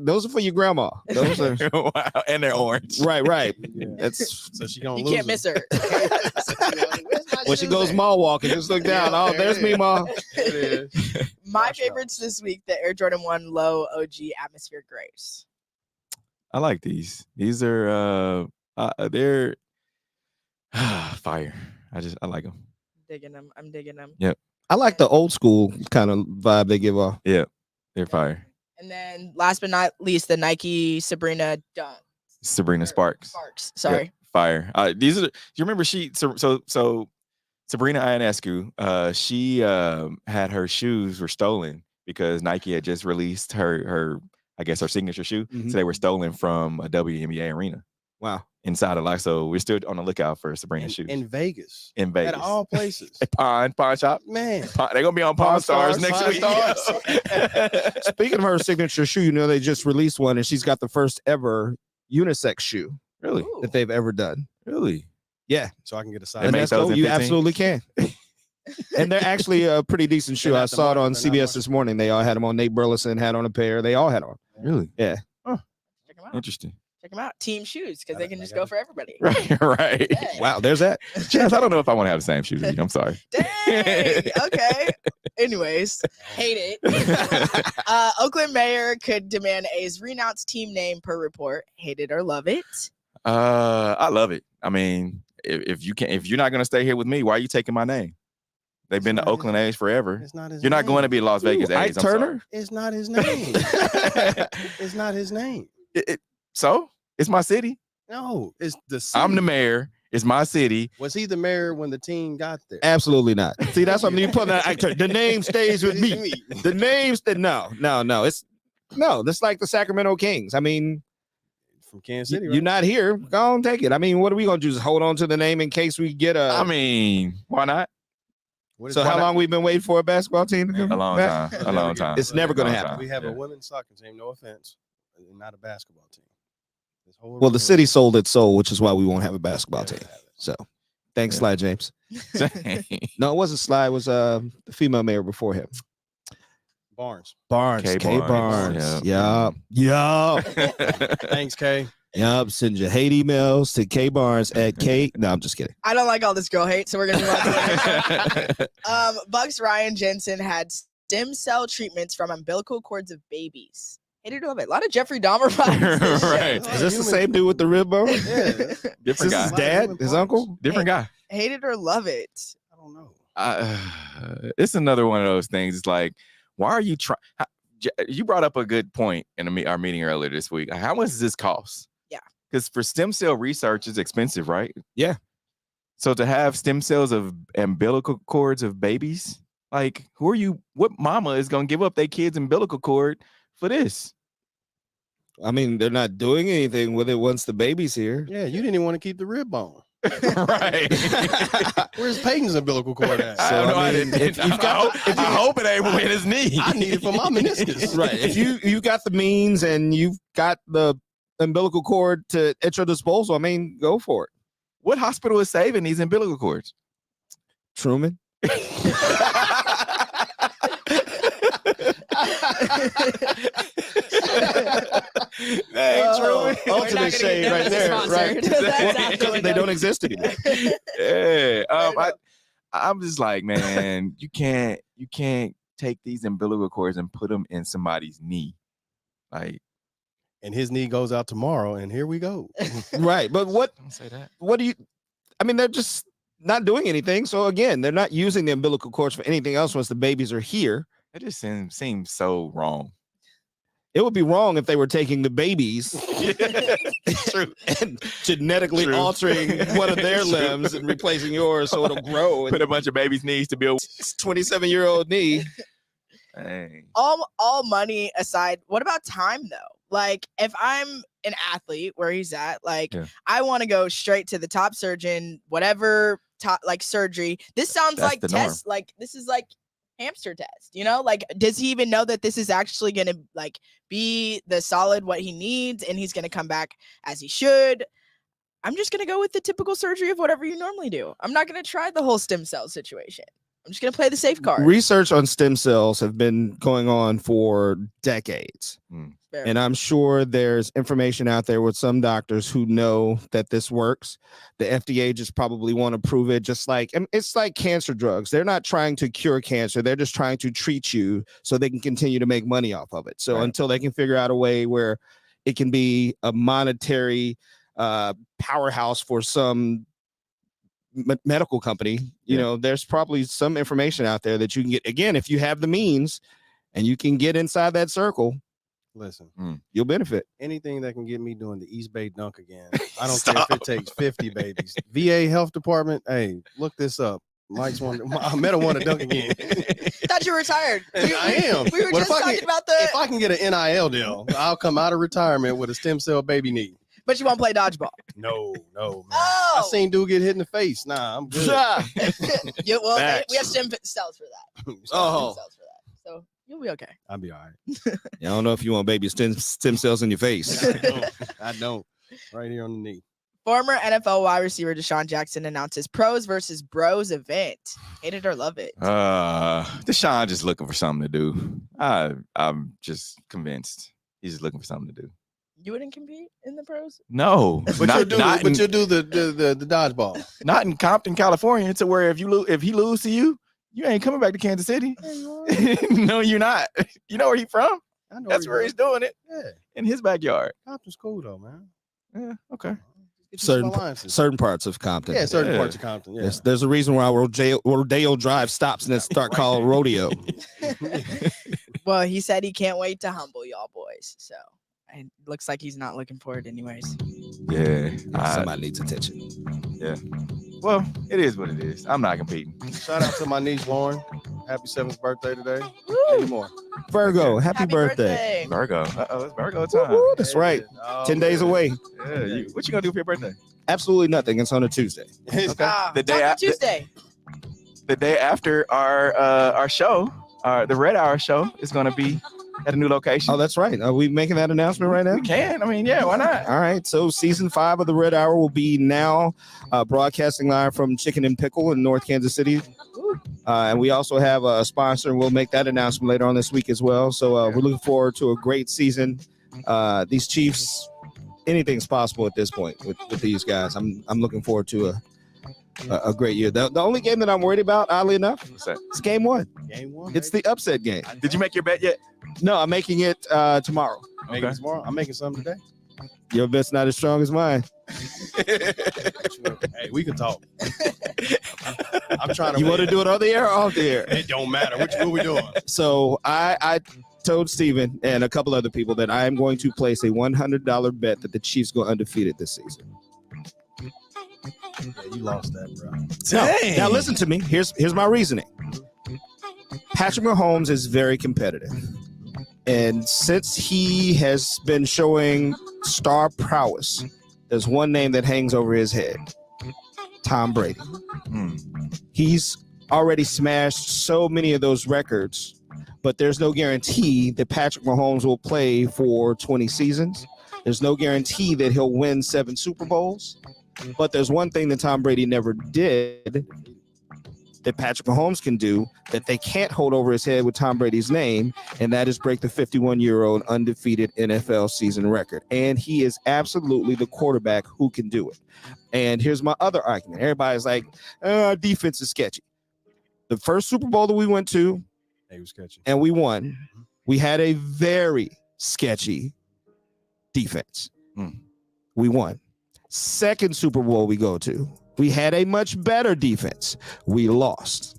Those are for your grandma. Those are wow, and they're orange. Right. Yeah. That's So she don't You lose can't miss her. when she goes mall walking. Just look down. Oh, there's me, ma. My favorites this week, the Air Jordan 1 Low OG Atmosphere Grays. I like these. These are they're fire. I like them. I'm digging them. Yep. I like the old school kind of vibe they give off. Yeah, they're fire. And then last but not least, the Nike Sabrina Dunk. Sabrina Sparks. Sorry. Yep, fire. These are. Do you remember so Sabrina Ionescu? She had her shoes were stolen because Nike had just released her I guess her signature shoe. Mm-hmm. So they were stolen from a WNBA arena. Wow. Inside of so we're still on the lookout for Sabrina shoes. In Vegas. In Vegas. At all places. Pawn shop. Man. They're gonna be on Pawn Stars next week. Speaking of her signature shoe, you know, they just released one and she's got the first ever unisex shoe. Really? That they've ever done. Really? Yeah. So I can get a size. They make those in you 15? absolutely can. And they're actually a pretty decent shoe. I saw it on CBS this morning. They all had them on. Nate Burleson had on a pair. They all had on. Really? Yeah. Check them out. Interesting. Check them out. Team shoes, because they can just go for everybody. Right. Dang. Wow, there's that. Chance, I don't know if I want to have the same shoes as you. I'm sorry. Dang. Okay. Anyways, hate it. Oakland mayor could demand A's renounce team name per report. Hate it or love it? I love it. I mean, if you're not gonna stay here with me, why are you taking my name? They've been to Oakland A's forever. It's not his You're not name. going to be Las Vegas A's. Ike I'm Turner? sorry. It's not his name. It's not his name. So it's my city. No, it's the city. I'm the mayor. It's my city. Was he the mayor when the team got there? Absolutely not. See, that's what you put that Ike Turner. The name stays with me. The names that no. That's like the Sacramento Kings. I mean, from Kansas City, right? You're not here. Go on, take it. I mean, what are we gonna do? Just hold on to the name in case we get a. I mean, why not? So how long we've been waiting for a basketball team to come A long back? time. A long time. It's never gonna Long happen. time. We have Yeah. a women's soccer team, no offense, and not a basketball team. This whole Well, the city sold its soul, which is why we won't have a basketball team. So, thanks, Sly James. No, it wasn't Sly. It was the female mayor before him. Barnes. Barnes. Kay Kay Barnes. Barnes. Yeah. Thanks, Kay. Yup, send your hate emails to kbarnes@k. No, I'm just kidding. I don't like all this girl hate, so we're gonna move on to the next. Bucks Ryan Jensen had stem cell treatments from umbilical cords of babies. Hated or love it. A lot of Jeffrey Dahmer vibes. Right. Is this the same dude with the rib bone? Yeah. Different guy. His dad? His uncle? Different guy. Hate it or love it. I don't know. It's another one of those things. It's like, why are you trying? You brought up a good point in our meeting earlier this week. How much does this cost? Yeah. Because for stem cell research, it's expensive, right? Yeah. So to have stem cells of umbilical cords of babies, like, who are you? What mama is going to give up their kid's umbilical cord for this? I mean, they're not doing anything with it once the baby's here. Yeah, you didn't even want to keep the rib bone. Right. Where's Peyton's umbilical cord at? So, I hope it ain't with his knee. I need it for my meniscus. Right. If you got the means and you've got the umbilical cord at your disposal, I mean, go for it. What hospital is saving these umbilical cords? Truman. Ultimate shade right there. Right. They don't exist anymore. Yeah. I'm just like, man, you can't take these umbilical cords and put them in somebody's knee. Like, and his knee goes out tomorrow, and here we go. Right. But don't say that. What do you, I mean, they're just not doing anything. So again, they're not using the umbilical cords for anything else once the babies are here. It just seems so wrong. It would be wrong if they were taking the babies True. and genetically altering one of their limbs and replacing yours so it'll grow. Put a bunch of babies' knees to build 27-year-old knee. Dang. All money aside, what about time though? Like, if I'm an athlete where he's at, like, I want to go straight to the top surgeon, whatever top like surgery. This sounds That's like the test, norm. like this is like hamster test, you know? Like, does he even know that this is actually gonna like be the solid what he needs and he's gonna come back as he should? I'm just gonna go with the typical surgery of whatever you normally do. I'm not gonna try the whole stem cell situation. I'm just gonna play the safe card. Research on stem cells have been going on for decades. And I'm sure there's information out there with some doctors who know that this works. The FDA just probably want to prove it, just like, and it's like cancer drugs. They're not trying to cure cancer. They're just trying to treat you so they can continue to make money off of it. So until they can figure out a way where it can be a monetary powerhouse for some medical company, you know, there's probably some information out there that you can get. Again, if you have the means and you can get inside that circle, listen, you'll benefit. Anything that can get me doing the East Bay dunk again. I don't care if it takes 50 babies. VA Health Department, hey, look this up. Mike's one. I met him want to dunk again. Thought you were retired. I am. We were just talking about the. If I can get an NIL deal, I'll come out of retirement with a stem cell baby knee. But you won't play dodgeball. No, man. Oh. I seen dude get hit in the face. Nah, I'm good. Yeah, well, we have stem cells for that. Oh. Cells for that. So you'll be okay. I'll be all right. Yeah, I don't know if you want baby stem cells in your face. I don't. Right here on the knee. Former NFL wide receiver Deshaun Jackson announces pros versus bros event. Hate it or love it. Deshaun just looking for something to do. I'm just convinced he's just looking for something to do. You wouldn't compete in the pros? No, but you'll do the dodgeball. Not in Compton, California, to where if he lose to you, you ain't coming back to Kansas City. No, you're not. You know where he's from? I know That's where he's doing it. Yeah, in his backyard. Compton's cool though, man. Yeah, okay. Certain parts of Compton. Yeah, certain parts of Compton. Yeah, there's a reason why Rodeo Drive stops and it start called Rodeo. Well, he said he can't wait to humble y'all boys. So it looks like he's not looking for it anyways. Yeah, somebody needs attention. Yeah. Well, it is what it is. I'm not competing. Shout out to my niece Lauren. Happy 7th birthday today. Any more? Virgo, happy birthday. Virgo. It's Virgo time. Woo-hoo, that's right. Oh, 10 days away. Yeah. What you gonna do for your birthday? Absolutely nothing. It's on a Tuesday. Okay. The day after Tuesday. The day after our show, the Red Hour show is gonna be at a new location. Oh, that's right. Are we making that announcement right now? We can. I mean, yeah, why not? All right. So season 5 of the Red Hour will be now broadcasting live from Chicken and Pickle in North Kansas City. And we also have a sponsor, and we'll make that announcement later on this week as well. So we're looking forward to a great season. These Chiefs anything's possible at this point with these guys. I'm looking forward to a great year. The only game that I'm worried about, oddly enough, is game one. Game one. It's the upset game. Did you make your bet yet? No, I'm making it tomorrow. Making it tomorrow. I'm making something today. Your bet's not as strong as mine. Hey, we can talk. I'm trying to. You want to do it on the air or off the air? It don't matter. What we doing? So I told Steven and a couple other people that I am going to place a $100 bet that the Chiefs go undefeated this season. Yeah, you lost that, bro. Now listen to me. Here's my reasoning. Patrick Mahomes is very competitive. And since he has been showing star prowess, there's one name that hangs over his head. Tom Brady. He's already smashed so many of those records, but there's no guarantee that Patrick Mahomes will play for 20 seasons. There's no guarantee that he'll win 7 Super Bowls. But there's one thing that Tom Brady never did that Patrick Mahomes can do that they can't hold over his head with Tom Brady's name, and that is break the 51-year-old undefeated NFL season record. And he is absolutely the quarterback who can do it. And here's my other argument. Everybody's like, our defense is sketchy. The first Super Bowl that we went to, it was sketchy, and we won, we had a very sketchy defense. We won. Second Super Bowl we go to, we had a much better defense. We lost.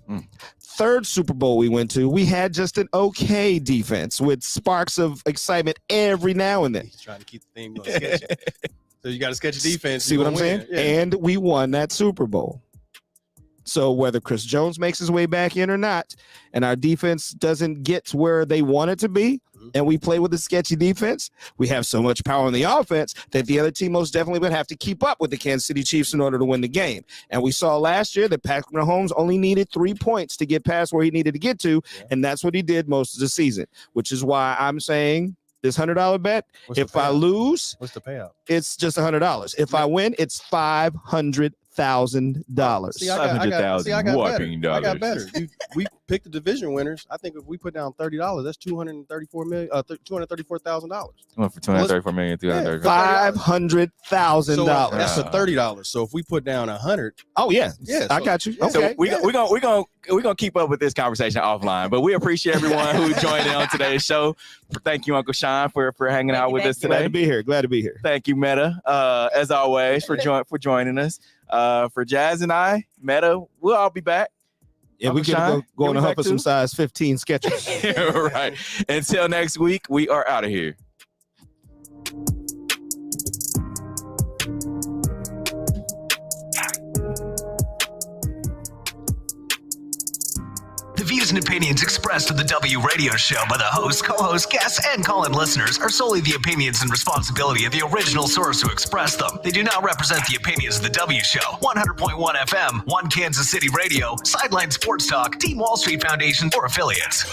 Third Super Bowl we went to, we had just an okay defense with sparks of excitement every now and then. He's trying to keep the theme going sketchy. So you got a sketchy defense. See what I'm saying? Yeah. And we won that Super Bowl. So whether Chris Jones makes his way back in or not, and our defense doesn't get to where they want it to be, and we play with a sketchy defense, we have so much power on the offense that the other team most definitely would have to keep up with the Kansas City Chiefs in order to win the game. And we saw last year that Patrick Mahomes only needed 3 points to get past where he needed to get to, and that's what he did most of the season, which is why I'm saying this $100 bet, if I lose, what's the payout? It's just $100. If I win, it's $500,000. See, I got better. We picked the division winners. I think if we put down $30, that's $234,000. Well, for $234 million, $500,000. That's a $30. So if we put down $100, I got you. Okay, so we're gonna keep up with this conversation offline. But we appreciate everyone who joined in on today's show. Thank you, Uncle Sean, for hanging out with us today. Glad to be here. Thank you, Meta, as always, for joining us. For Jazz and I, Meta, we'll all be back. Yeah, we can go on a hump of some size 15 sketches. Right. Until next week, we are out of here. The views and opinions expressed on the W Radio Show by the host, co-host, guests, and call-in listeners are solely the opinions and responsibility of the original source who expressed them. They do not represent the opinions of the W Show, 100.1 FM, One Kansas City Radio, Sideline Sports Talk, Team Wall Street Foundation, or affiliates.